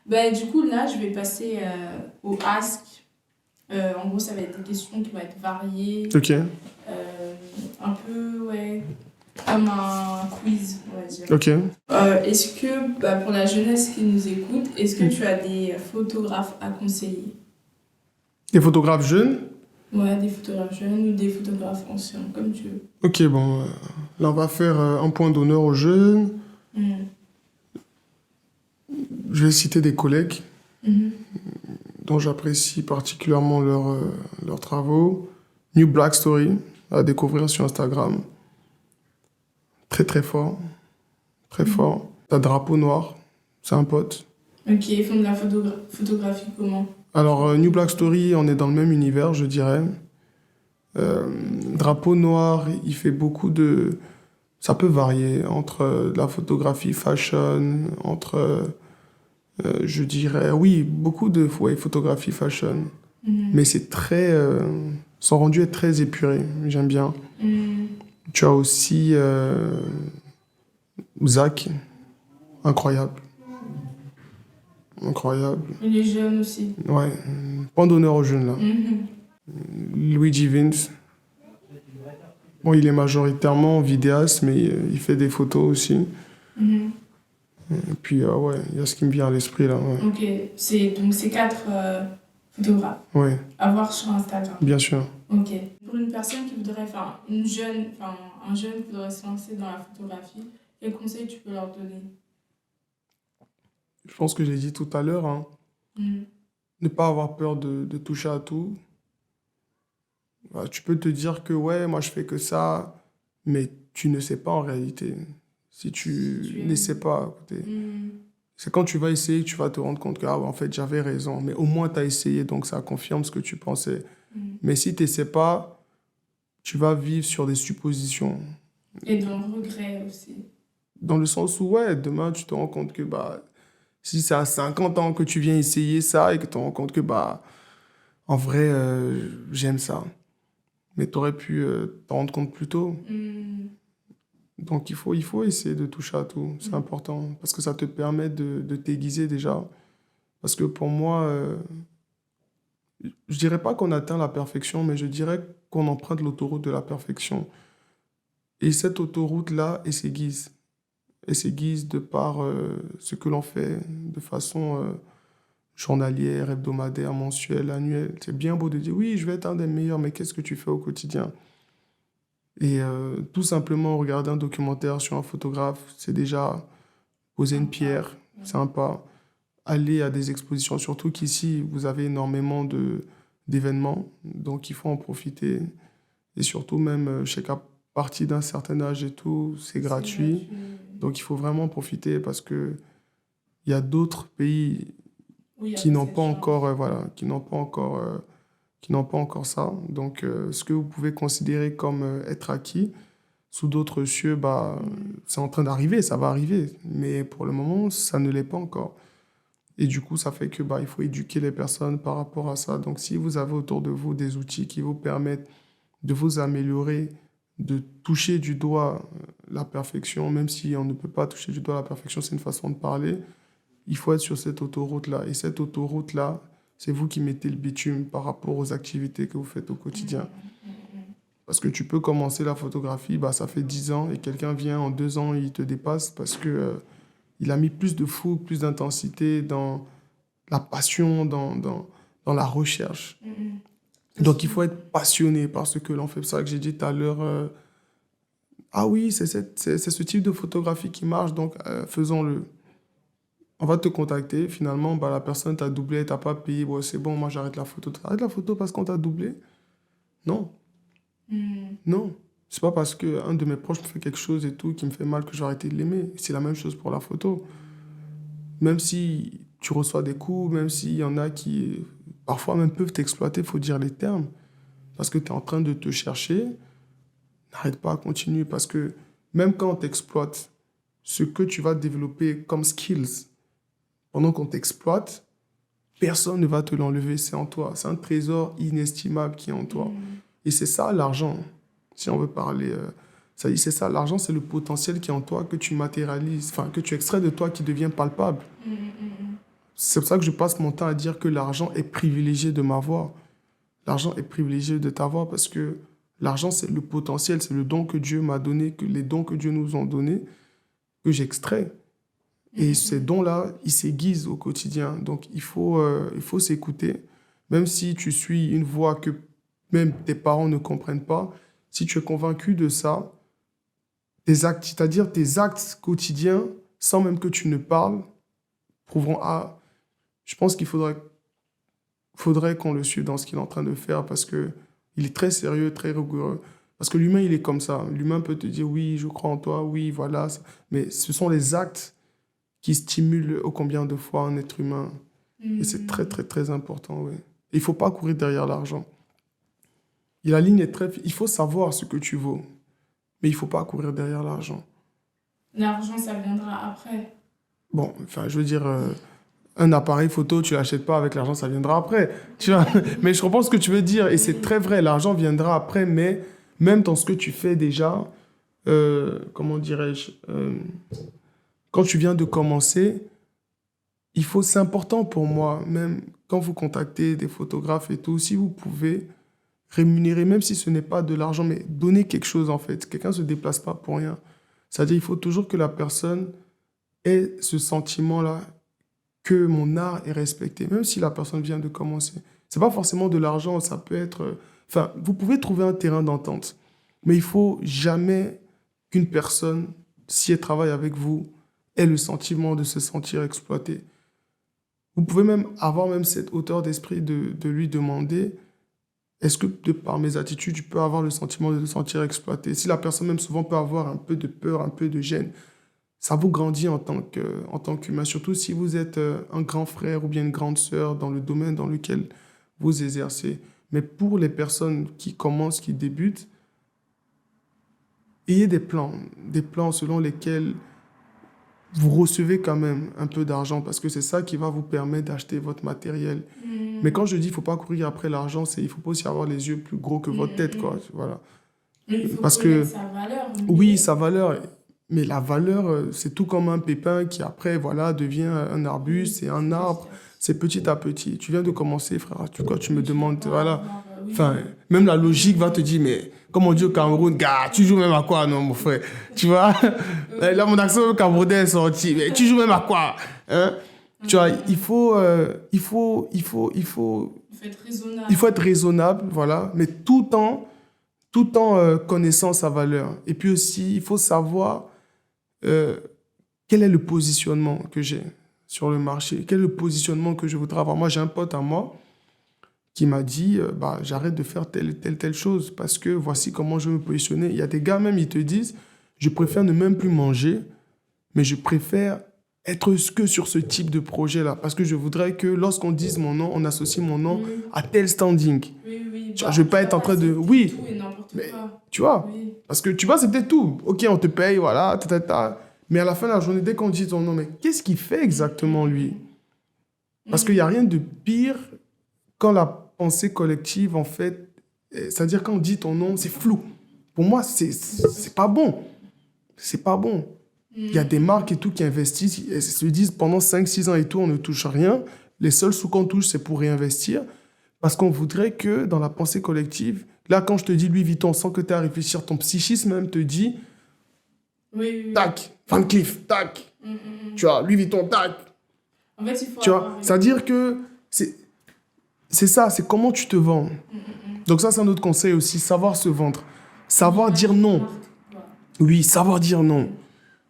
Ben, du coup, là, je vais passer au Ask. En gros, ça va être des questions qui vont être variées. Ok. Un peu, ouais, comme un quiz, on va dire. Ok. Est-ce que, pour la jeunesse qui nous écoute, est-ce que tu as des photographes à conseiller? Des photographes jeunes? Ouais, des photographes jeunes ou des photographes anciens, comme tu veux. Ok, bon. Là, on va faire un point d'honneur aux jeunes. Je vais citer des collègues dont j'apprécie particulièrement leurs travaux. New Black Story, à découvrir sur Instagram. Très, très fort. Très fort. T'as Drapeau Noir, c'est un pote. Ok, ils font de la photographie comment? Alors, New Black Story, on est dans le même univers, je dirais. Drapeau Noir, il fait beaucoup de... Ça peut varier entre de la photographie fashion, entre, je dirais, oui, beaucoup de photographie fashion. Mais c'est très... son rendu est très épuré, j'aime bien. Tu as aussi Zach, incroyable. Incroyable. Et les jeunes aussi. Ouais, point d'honneur aux jeunes là. Luigi Vince. Bon, il est majoritairement vidéaste, mais il fait des photos aussi. Et puis, ouais, il y a ce qui me vient à l'esprit là. Ouais. Ok, donc c'est 4 photographes Ouais, à voir sur Instagram. bien sûr. Ok. Pour une personne qui voudrait, un jeune qui voudrait se lancer dans la photographie, quels conseils tu peux leur donner? Je pense que j'ai dit tout à l'heure, hein, ne pas avoir peur de toucher à tout. Bah, tu peux te dire que ouais, moi je fais que ça, mais tu ne sais pas en réalité. Si tu n'essaies pas, c'est quand tu vas essayer que tu vas te rendre compte que ah, ouais, en fait j'avais raison, mais au moins tu as essayé, donc ça confirme ce que tu pensais. Mais si tu n'essaies pas, tu vas vivre sur des suppositions. Et dans le regret aussi. Dans le sens où ouais, demain tu te rends compte que bah, si c'est à 50 ans que tu viens essayer ça et que tu te rends compte que bah, en vrai, j'aime ça. Mais tu aurais pu t'en rendre compte plus tôt. Donc il faut essayer de toucher à tout, c'est important. Parce que ça te permet de t'aiguiser déjà. Parce que pour moi, Je dirais pas qu'on atteint la perfection, mais je dirais qu'on emprunte l'autoroute de la perfection. Et cette autoroute-là, elle s'aiguise de par ce que l'on fait de façon journalière, hebdomadaire, mensuelle, annuelle. C'est bien beau de dire, oui, je vais être un des meilleurs, mais qu'est-ce que tu fais au quotidien? Et tout simplement, regarder un documentaire sur un photographe, c'est déjà poser une Sympa. pierre, Ouais. sympa. Aller à des expositions, surtout qu'ici, vous avez énormément d'événements, donc il faut en profiter. Et surtout, même, je sais qu'à partir d'un certain âge et tout, c'est C'est gratuit. gratuit. Donc il faut vraiment en profiter parce que il y a d'autres pays Oui, il n'y a qui pas n'ont cette pas encore, chance. voilà, qui n'ont pas encore ça. Donc, ce que vous pouvez considérer comme être acquis sous d'autres cieux, bah, Mm. c'est en train d'arriver, ça va arriver. Mais pour le moment, ça ne l'est pas encore. Et du coup, ça fait que bah, il faut éduquer les personnes par rapport à ça. Donc, si vous avez autour de vous des outils qui vous permettent de vous améliorer, de toucher du doigt la perfection, même si on ne peut pas toucher du doigt la perfection, c'est une façon de parler, il faut être sur cette autoroute-là. Et cette autoroute-là, c'est vous qui mettez le bitume par rapport aux activités que vous faites au Mm, quotidien. mm, mm. Parce que tu peux commencer la photographie, bah, ça fait 10 ans, et quelqu'un vient en 2 ans, il te dépasse parce que, il a mis plus de fougue, plus d'intensité dans la passion, dans la recherche. Mm, mm. Donc, il Aussi. faut être passionné par ce que l'on fait. C'est ça que j'ai dit tout à l'heure. Ah oui, c'est ce type de photographie qui marche, donc faisons-le. On va te contacter. Finalement, bah, la personne t'a doublé, t'as pas payé. Bon, c'est bon, moi j'arrête la photo. T'arrêtes la photo parce qu'on t'a doublé? Non, Mm. non. C'est pas parce que un de mes proches me fait quelque chose et tout qui me fait mal que j'ai arrêté de l'aimer. C'est la même chose pour la photo. Même si tu reçois des coups, même s'il y en a qui parfois même peuvent t'exploiter, faut dire les termes. Parce que tu es en train de te chercher, n'arrête pas à continuer. Parce que même quand on t'exploite, ce que tu vas développer comme skills pendant qu'on t'exploite, personne ne va te l'enlever, c'est en toi. C'est un trésor inestimable qui est en toi. Mm. Et c'est ça l'argent, si on veut parler. Ça dit, c'est ça, l'argent, c'est le potentiel qui est en toi, que tu matérialises, enfin, que tu extrais de toi qui devient palpable. Mm, mm, C'est pour ça que je passe mon temps à dire que l'argent est privilégié de m'avoir. L'argent est privilégié de t'avoir parce que l'argent, c'est le potentiel, c'est le don que Dieu m'a donné, que les dons que Dieu nous ont donnés, que j'extrais. mm, Et mm, ces mm. dons-là, ils s'aiguisent au quotidien. Donc, il faut s'écouter. Même si tu suis une voie que même tes parents ne comprennent pas, si tu es convaincu de ça, tes actes, c'est-à-dire tes actes quotidiens, sans même que tu ne parles, prouveront, ah, je pense faudrait qu'on le suive dans ce qu'il est en train de faire parce que il est très sérieux, très rigoureux. Parce que l'humain, il est comme ça. L'humain peut te dire, oui, je crois en toi, oui, voilà. Mais ce sont les actes qui stimule ô combien de fois un être humain. Et c'est très, Mm. très, très important, oui. Il faut pas courir derrière l'argent. Et la ligne est très... Il faut savoir ce que tu vaux, mais il faut pas courir derrière l'argent. L'argent, ça viendra après. Bon, enfin, je veux dire, un appareil photo, tu l'achètes pas avec l'argent, ça viendra après. Tu vois? Mais je comprends ce que tu veux dire, et c'est Mm. très vrai, l'argent viendra après, mais même dans ce que tu fais déjà, comment dirais-je, quand tu viens de commencer, c'est important pour moi, même quand vous contactez des photographes et tout, si vous pouvez rémunérer, même si ce n'est pas de l'argent, mais donner quelque chose en fait. Quelqu'un ne se déplace pas pour rien. C'est-à-dire il faut toujours que la personne ait ce sentiment-là, que mon art est respecté, même si la personne vient de commencer. C'est pas forcément de l'argent, ça peut être... Enfin, vous pouvez trouver un terrain d'entente, mais il faut jamais qu'une personne, si elle travaille avec vous, ait le sentiment de se sentir exploitée. Vous pouvez même avoir même cette hauteur d'esprit de lui demander, est-ce que de par mes attitudes, tu peux avoir le sentiment de te sentir exploité? Si la personne même souvent peut avoir un peu de peur, un peu de gêne, ça vous grandit en tant qu'humain, surtout si vous êtes un grand frère ou bien une grande sœur dans le domaine dans lequel vous exercez. Mais pour les personnes qui commencent, qui débutent, ayez des plans selon lesquels vous recevez quand même un peu d'argent parce que c'est ça qui va vous permettre d'acheter votre matériel. Mais Mm. quand je dis il faut pas courir après l'argent, c'est il faut pas aussi avoir les yeux plus gros que Mm, votre tête, mm, quoi. mm. Voilà. Mais il faut Parce connaître que sa valeur, oui, mais sa valeur, mais la valeur, c'est tout comme un pépin qui après, voilà, devient un oui, arbuste et un c'est arbre. juste. c'est petit à petit. Tu viens de commencer, frère. Tu me demandes, voilà. Oui. Enfin, même la logique va te dire, mais comme on dit au Cameroun, gars, tu joues même à quoi, non, mon frère? Tu vois? Là, mon accent camerounais est sorti. Mais tu joues même à quoi? Hein? Tu vois, Il faut être raisonnable. il faut être raisonnable, voilà, mais tout en connaissant sa valeur. Et puis aussi, il faut savoir euh, quel est le positionnement que j'ai sur le marché, quel est le positionnement que je voudrais avoir. Moi, j'ai un pote à moi qui m'a dit, bah, j'arrête de faire telle chose parce que voici comment je veux me positionner. Il y a des gars même, ils te disent, je préfère ne même plus manger, mais je préfère être que sur ce type de projet-là parce que je voudrais que lorsqu'on dise mon nom, on associe mon nom à tel standing. Oui. Tu vois, je vais pas être en train de... Oui, Tout et n'importe mais quoi. tu vois, Oui. parce que tu vois, c'est peut-être tout. Ok, on te paye, voilà, mais à la fin de la journée, dès qu'on dit ton nom, mais qu'est-ce qu'il fait exactement, lui? Parce qu'il n'y a rien de pire quand la pensée collective, en fait, c'est-à-dire quand on dit ton nom, c'est flou. Pour moi, c'est pas bon. C'est pas bon. Il y a des marques et tout qui investissent, elles se disent pendant 5-6 ans et tout, on ne touche rien. Les seuls sous qu'on touche, c'est pour réinvestir. Parce qu'on voudrait que dans la pensée collective, là, quand je te dis Louis Vuitton, sans que tu aies à réfléchir, ton psychisme même te dit, Oui. tac, Van Cleef, tac, tu vois, Louis Vuitton, tac. En fait, il faut Tu vois, avoir... c'est-à-dire que c'est ça, c'est comment tu te vends. Donc ça, c'est un autre conseil aussi, savoir se vendre. Savoir dire non. Oui, savoir dire non.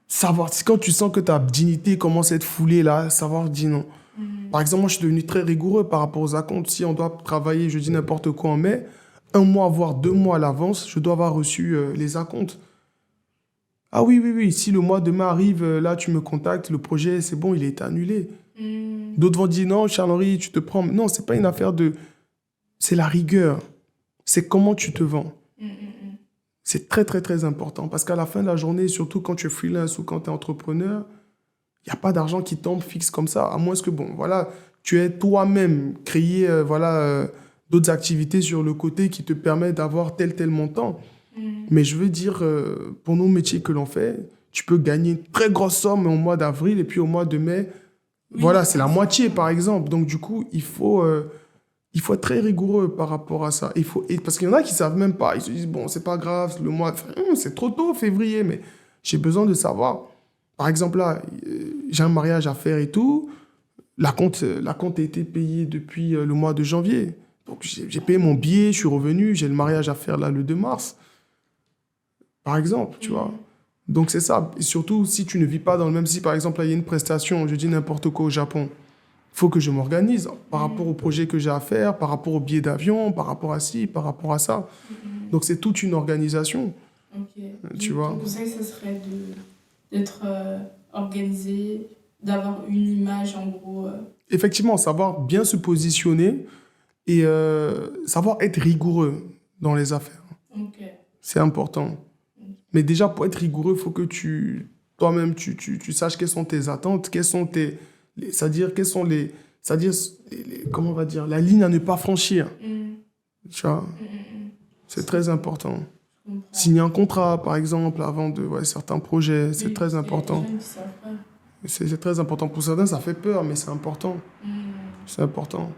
Savoir, c'est quand tu sens que ta dignité commence à être foulée, là, savoir dire non. Par exemple, moi, je suis devenu très rigoureux par rapport aux acomptes. Si on doit travailler, je dis n'importe quoi en mai, 1 mois, voire 2 mois à l'avance, je dois avoir reçu les acomptes. Ah oui, si le mois demain arrive, là, tu me contactes, le projet, c'est bon, il est annulé. D'autres vont dire, non, Charles-Henri, tu te prends... Non, c'est pas une affaire de... C'est la rigueur. C'est comment tu te vends. C'est très, très, très important. Parce qu'à la fin de la journée, surtout quand tu es freelance ou quand tu es entrepreneur, il n'y a pas d'argent qui tombe fixe comme ça. À moins que, bon, voilà, tu aies toi-même créé, d'autres activités sur le côté qui te permettent d'avoir tel montant. Mais je veux dire, pour nos métiers que l'on fait, tu peux gagner une très grosse somme au mois d'avril et puis au mois de mai, voilà, c'est la moitié, par exemple. Donc, du coup, il faut être très rigoureux par rapport à ça. Parce qu'il y en a qui ne savent même pas. Ils se disent, bon, c'est pas grave, le mois, c'est trop tôt, février, mais j'ai besoin de savoir. Par exemple, là, j'ai un mariage à faire et tout. La compte a été payée depuis le mois de janvier. Donc, j'ai payé mon billet, je suis revenu, j'ai le mariage à faire là le 2 mars. Par exemple, tu vois. Donc, c'est ça. Et surtout, si tu ne vis pas dans le même... Si, par exemple, là, il y a une prestation, je dis n'importe quoi au Japon, il faut que je m'organise par rapport au projet que j'ai à faire, par rapport au billet d'avion, par rapport à ci, par rapport à ça. Donc, c'est toute une organisation. Ok. Tu vois. Ton conseil, ça serait d'être organisé, d'avoir une image, en gros... Effectivement, savoir bien se positionner et savoir être rigoureux dans les affaires. Ok. C'est important. Mais déjà, pour être rigoureux, il faut que toi-même, tu saches quelles sont tes attentes, c'est-à-dire, comment on va dire, la ligne à ne pas franchir. Tu vois, c'est très important. Signer un contrat, par exemple, avant de certains projets, c'est très important. C'est très important. Pour certains, ça fait peur, mais c'est important. C'est important.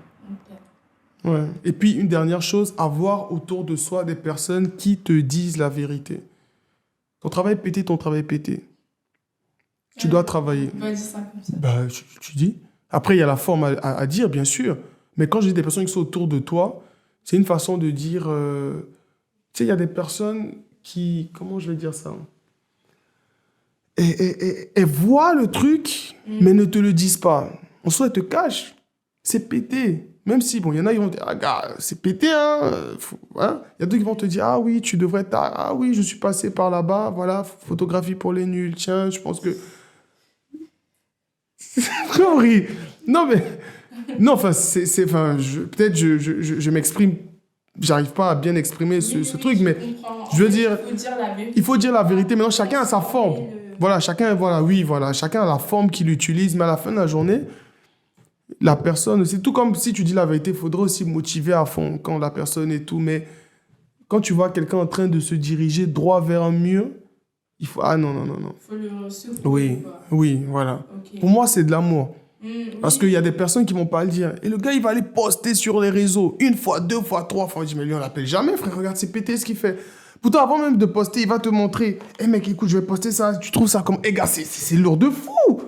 Ouais. Et puis, une dernière chose, avoir autour de soi des personnes qui te disent la vérité. Ton travail pété, ton travail pété. Tu dois travailler. On va dire ça comme ça. Bah, tu dis. Après, il y a la forme à dire, bien sûr. Mais quand je dis des personnes qui sont autour de toi, c'est une façon de dire... tu sais, il y a des personnes qui... Comment je vais dire ça? Elles voient le truc, mais ne te le disent pas. En soi, elles te cachent. C'est pété. Même si, bon, il y en a qui vont te dire, ah, gars, c'est pété, hein. Il y a d'autres qui vont te dire, ah oui, tu devrais... Ah oui, je suis passé par là-bas, voilà, photographie pour les nuls. Tiens, je pense que... Henri. Non, mais... Non, enfin, peut-être je m'exprime... J'arrive pas à bien exprimer ce truc, mais je veux dire... Il faut dire la vérité. Maintenant, chacun a sa forme. Voilà, chacun a la forme qu'il utilise, mais à la fin de la journée... La personne, c'est tout comme si tu dis la vérité, il faudrait aussi motiver à fond quand la personne est tout. Mais quand tu vois quelqu'un en train de se diriger droit vers un mur, il faut... Ah non. Il faut le secouer. Oui, voilà. Okay. Pour moi, c'est de l'amour. Parce qu'il y a Oui. des personnes qui vont pas le dire. Et le gars, il va aller poster sur les réseaux. Une fois, deux fois, trois fois. Je dis, mais lui, on l'appelle jamais, frère. Regarde, c'est pété ce qu'il fait. Pourtant, avant même de poster, il va te montrer. Eh mec, écoute, je vais poster ça. Tu trouves ça comme. Eh gars, c'est lourd de fou.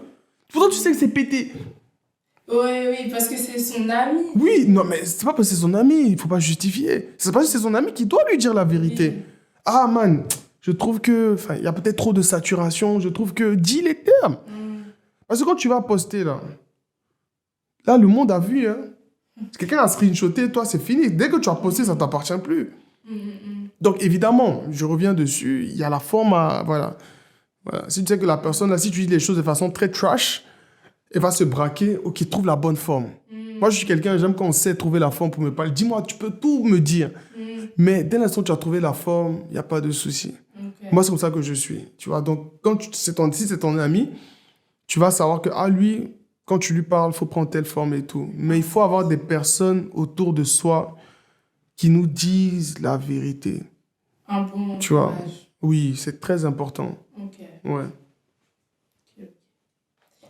Pourtant, tu sais que c'est pété. Oui, oui, parce que c'est son ami. Oui, non, mais c'est pas parce que c'est son ami. Il faut pas justifier. C'est parce que c'est son ami qui doit lui dire la vérité. Oui. Ah, man, je trouve que. Enfin, il y a peut-être trop de saturation. Je trouve que. Dis les termes. Parce que quand tu vas poster, là, le monde a vu, hein. Si quelqu'un a screenshoté, toi, c'est fini. Dès que tu as posté, ça t'appartient plus. Donc, évidemment, je reviens dessus, il y a la forme à... Voilà. Voilà. Si tu sais que la personne, là, si tu dis les choses de façon très trash, elle va se braquer, ok, trouve la bonne forme. Moi, je suis quelqu'un, j'aime quand on sait trouver la forme pour me parler. Dis-moi, tu peux tout me dire. Mais dès l'instant où tu as trouvé la forme, il n'y a pas de souci. Ok. Moi, c'est comme ça que je suis. Tu vois, donc, quand si c'est ton ami, tu vas savoir que, ah, lui, quand tu lui parles, il faut prendre telle forme et tout. Mais il faut avoir des personnes autour de soi qui nous disent la vérité. Un bon Tu vois, entourage. oui, c'est très important. Ok. Ouais. Ok.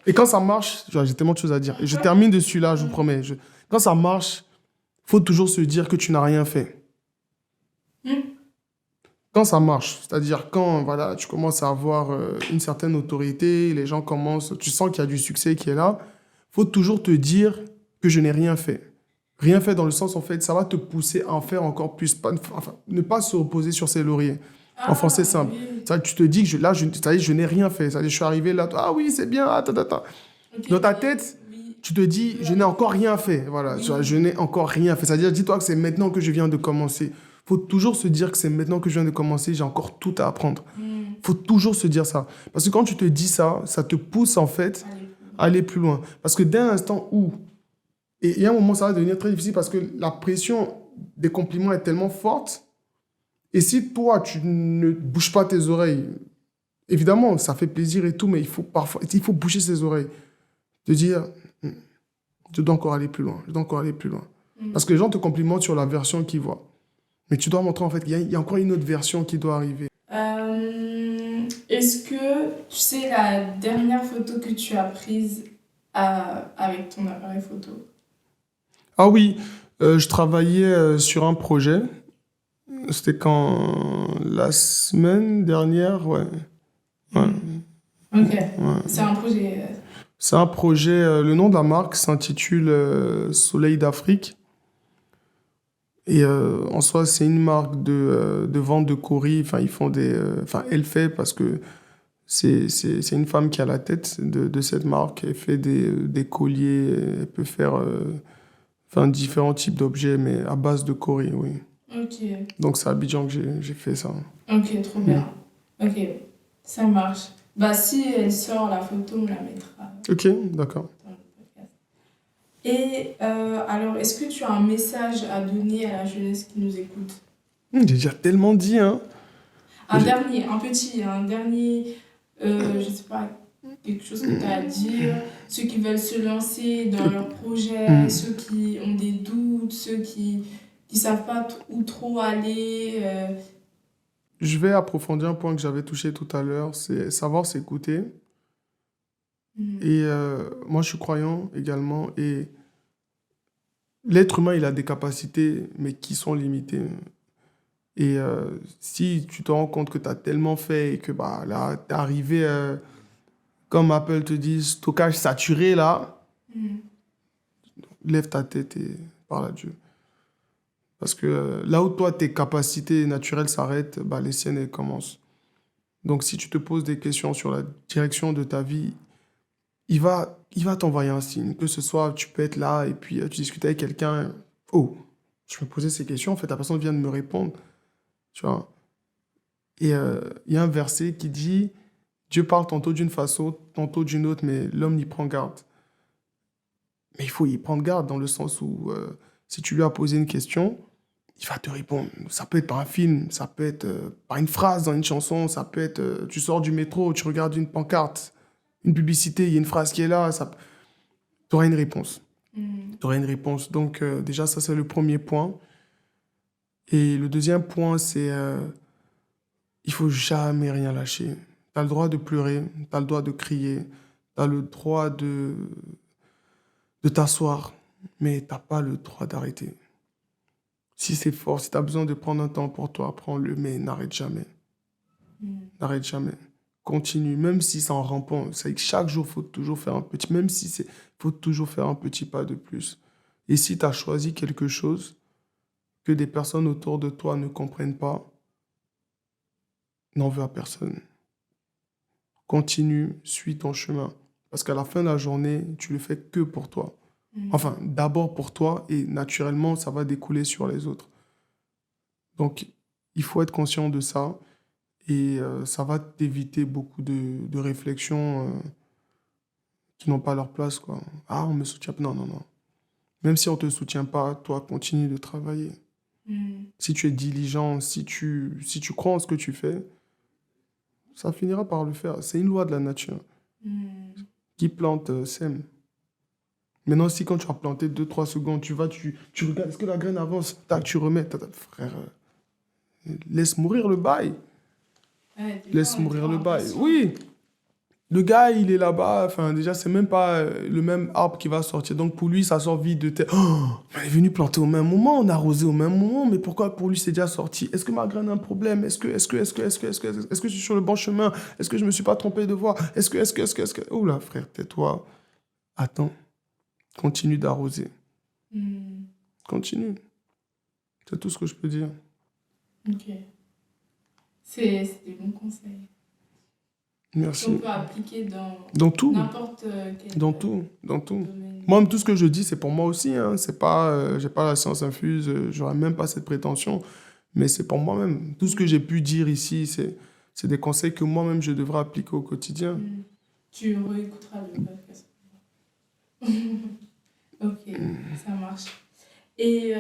Et quand ça marche, tu vois, j'ai tellement de choses à dire. Et je termine dessus là, je vous promets. Quand ça marche, faut toujours se dire que tu n'as rien fait. Hmm. Quand ça marche, c'est-à-dire quand voilà, tu commences à avoir une certaine autorité, les gens commencent, tu sens qu'il y a du succès qui est là, faut toujours te dire que je n'ai rien fait. Rien fait dans le sens, en fait, ça va te pousser à en faire encore plus. Enfin, ne pas se reposer sur ses lauriers. En français Ah, simple. oui. Ça, tu te dis que ça y est, je n'ai rien fait. Ça y est, je suis arrivé là, ah oui, c'est bien, attends, attends. Ok, Dans ta mais tête, oui. tu te dis, je n'ai encore rien fait. Voilà, tu vois, Oui. je n'ai encore rien fait. C'est-à-dire, dis-toi que c'est maintenant que je viens de commencer. Faut toujours se dire que c'est maintenant que je viens de commencer, j'ai encore tout à apprendre. Faut toujours se dire ça. Parce que quand tu te dis ça, ça te pousse en fait Allez. à aller plus loin. Parce que dès l'instant où, et il y a un moment, ça va devenir très difficile parce que la pression des compliments est tellement forte. Et si toi, tu ne bouges pas tes oreilles, évidemment, ça fait plaisir et tout, mais il faut bouger ses oreilles. Te dire, je dois encore aller plus loin, je dois encore aller plus loin. Parce que les gens te complimentent sur la version qu'ils voient. Mais tu dois montrer en fait qu'il y a encore une autre version qui doit arriver. Est-ce que tu sais la dernière photo que tu as prise avec ton appareil photo? Ah oui, je travaillais sur un projet. C'était quand la semaine dernière, ouais. Ouais, Ok. ouais. C'est un projet. C'est un projet, le nom de la marque s'intitule Soleil d'Afrique. Et en soi, c'est une marque de vente de courrier. Enfin, ils font enfin, elle fait parce que c'est une femme qui a la tête de cette marque. Elle fait des colliers, elle peut faire enfin, différents types d'objets, mais à base de courrier, oui. Ok. Donc c'est à Abidjan que j'ai fait ça. Ok, trop bien. Ok, ça marche. Bah, si elle sort la photo, on la mettra Ok, d'accord. dans le podcast. Et alors, est-ce que tu as un message à donner à la jeunesse qui nous écoute? J'ai déjà tellement dit, hein. Un J'ai- dernier, un dernier, je sais pas, quelque chose que tu as à dire, ceux qui veulent se lancer dans leur projet, ceux qui ont des doutes, ceux qui savent pas où trop aller. Je vais approfondir un point que j'avais touché tout à l'heure, c'est savoir s'écouter. Et moi, je suis croyant également. Et l'être humain, il a des capacités, mais qui sont limitées. Et si tu te rends compte que tu as tellement fait et que bah, là, tu es arrivé, comme Apple te dit, stockage saturé, là, lève ta tête et parle à Dieu. Parce que là où toi, tes capacités naturelles s'arrêtent, bah, les siennes, elles commencent. Donc si tu te poses des questions sur la direction de ta vie, il va t'envoyer un signe. Que ce soit, tu peux être là et puis tu discutes avec quelqu'un. Oh, je me posais ces questions, en fait, la personne vient de me répondre. Tu vois. Et il y a un verset qui dit, Dieu parle tantôt d'une façon, tantôt d'une autre, mais l'homme y prend garde. Mais il faut y prendre garde dans le sens où si tu lui as posé une question, il va te répondre. Ça peut être par un film, ça peut être par une phrase dans une chanson, ça peut être, tu sors du métro, tu regardes une pancarte, une publicité, il y a une phrase qui est là, tu auras une réponse. Tu auras une réponse. Donc déjà, ça c'est le premier point. Et le deuxième point, c'est il faut jamais rien lâcher. Tu as le droit de pleurer, tu as le droit de crier, tu as le droit de t'asseoir, mais tu n'as pas le droit d'arrêter. Si c'est fort, si tu as besoin de prendre un temps pour toi, prends-le, mais n'arrête jamais. N'arrête jamais. Continue, même si c'est en rampant. C'est que chaque jour, il faut toujours faire un petit, même si c'est, faut toujours faire un petit pas de plus. Et si tu as choisi quelque chose que des personnes autour de toi ne comprennent pas, n'en veux à personne. Continue, suis ton chemin. Parce qu'à la fin de la journée, tu le fais que pour toi. Enfin, d'abord pour toi et naturellement, ça va découler sur les autres. Donc, il faut être conscient de ça et ça va t'éviter beaucoup de réflexions qui n'ont pas leur place, quoi. Ah, on me soutient pas. Non, non, non. Même si on ne te soutient pas, toi, continue de travailler. Si tu es diligent, si tu crois en ce que tu fais, ça finira par le faire. C'est une loi de la nature. Qui plante, sème. Maintenant, si quand tu as planté 2-3 secondes, tu vas, tu regardes, est-ce que la graine avance? Tac, tu remets. Frère, laisse mourir le bail. Ouais, Laisse mourir le bail. impatient. Oui, le gars, il est là-bas. Enfin, déjà, c'est même pas le même arbre qui va sortir. Donc, pour lui, ça sort vite de terre. Oh, on est venu planter au même moment, on a arrosé au même moment. Mais pourquoi pour lui, c'est déjà sorti? Est-ce que ma graine a un problème? Est-ce que je suis sur le bon chemin? Est-ce que je me suis pas trompé de voie? Est-ce que... Oula, frère, tais-toi. Attends. Continue d'arroser. Continue. C'est tout ce que je peux dire. Ok. C'est des bons conseils. Merci. Qu'on peut appliquer Dans tout. n'importe quel Dans tout. domaine. Moi, tout ce que je dis, c'est pour moi aussi. Hein. C'est pas, j'ai pas la science infuse, j'aurais même pas cette prétention, mais c'est pour moi-même. Tout ce que j'ai pu dire ici, c'est des conseils que moi-même je devrais appliquer au quotidien. Tu réécouteras le podcast. Ok, ça marche. Et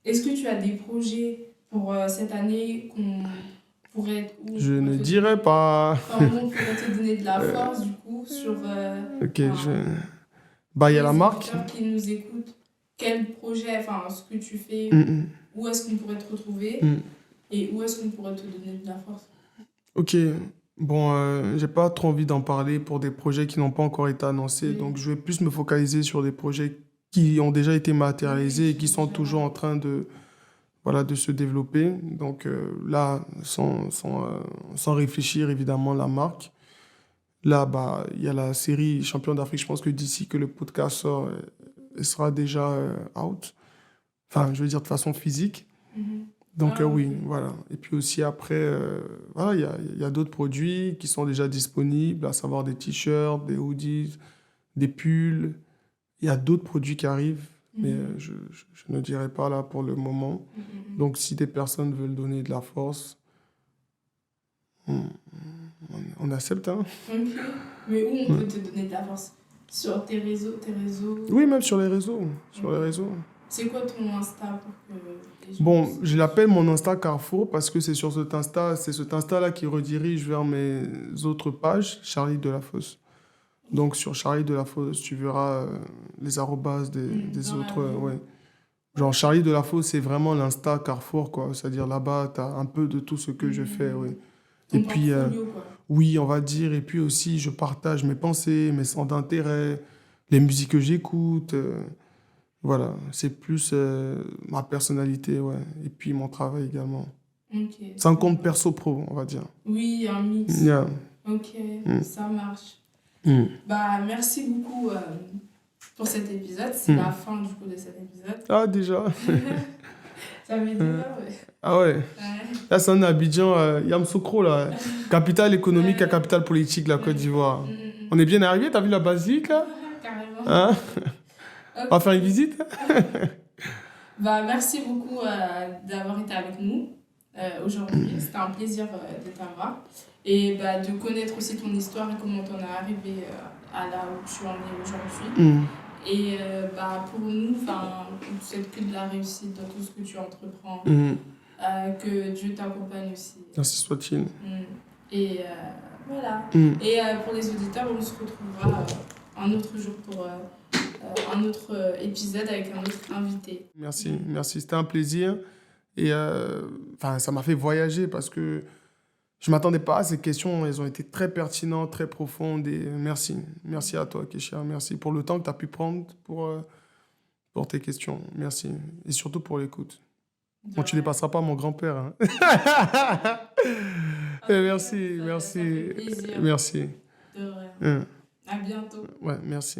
est-ce que tu as des projets pour cette année qu'on pourrait... Je ne dirais pas. Enfin, où on pourrait te donner de la force, du coup, sur... Ok, enfin, bah, il y a les la marque. auditeurs qui nous écoutent, quel projet, enfin, ce que tu fais, où est-ce qu'on pourrait te retrouver et où est-ce qu'on pourrait te donner de la force? Ok, bon, j'ai pas trop envie d'en parler pour des projets qui n'ont pas encore été annoncés, Oui. donc je vais plus me focaliser sur des projets qui ont déjà été matérialisés Oui, et qui sont déjà. toujours en train de, voilà, de se développer. Donc là, sans réfléchir, évidemment, la marque. Là, bah, il y a la série Champion d'Afrique. Je pense que d'ici que le podcast sort, elle sera déjà out. Enfin, je veux dire de façon physique. Donc Ah, oui, ok. voilà. Et puis aussi après, voilà, il y a d'autres produits qui sont déjà disponibles, à savoir des t-shirts, des hoodies, des pulls. Il y a d'autres produits qui arrivent, mais je ne dirai pas là pour le moment. Donc si des personnes veulent donner de la force, on accepte, hein. Ok. Mais où on peut te donner de la force? Sur tes réseaux, Oui, même sur les réseaux. Sur les réseaux. C'est quoi ton Insta pour que les gens Bon, puissent- je l'appelle mon Insta Carrefour parce que c'est sur cet Insta-là qui redirige vers mes autres pages, Charlie Delafosse. Donc sur Charlie Delafosse, tu verras les arrobas des dans la autres. bio. Ouais. Genre Charlie Delafosse, c'est vraiment l'Insta Carrefour, quoi. C'est-à-dire là-bas, tu as un peu de tout ce que je fais, oui. Ton Et puis, portfolio, quoi. oui, on va dire. Et puis aussi, je partage mes pensées, mes centres d'intérêt, les musiques que j'écoute. Voilà, c'est plus ma personnalité, ouais. Et puis mon travail également. Ok. C'est un compte perso-pro, on va dire. Oui, un mix. Yeah. Ok, ça marche. Mm. Bah, merci beaucoup pour cet épisode. C'est la fin du coup de cet épisode. Ah, déjà. Ça fait déjà, ouais. Ah ouais. Ouais. Là, c'est un Abidjan, Yamoussoukro, là. Capitale économique et capitale politique, la Côte d'Ivoire. On est bien arrivé, t'as vu la basilique, là? Carrément. Hein? Ok. On va faire une visite? Bah, merci beaucoup d'avoir été avec nous aujourd'hui. C'était un plaisir de t'avoir. Et bah, de connaître aussi ton histoire et comment t'en es arrivé à là où tu en es aujourd'hui. Et bah, pour nous, c'est que de la réussite dans tout ce que tu entreprends. Que Dieu t'accompagne aussi. Ainsi soit-il. Et voilà. Et pour les auditeurs, on se retrouvera un autre jour pour un autre épisode avec un autre invité. Merci. C'était un plaisir. Et ça m'a fait voyager parce que Je ne m'attendais pas à ces questions. Elles ont été très pertinentes, très profondes. Et merci. Merci à toi, Kesha. Merci pour le temps que tu as pu prendre pour tes questions. Merci. Et surtout pour l'écoute. De Bon, tu ne les rien. passeras pas à mon grand-père. Hein. En tout cas, Merci, ça fait merci, plaisir. merci. De rien. Hein. À bientôt. Ouais, merci.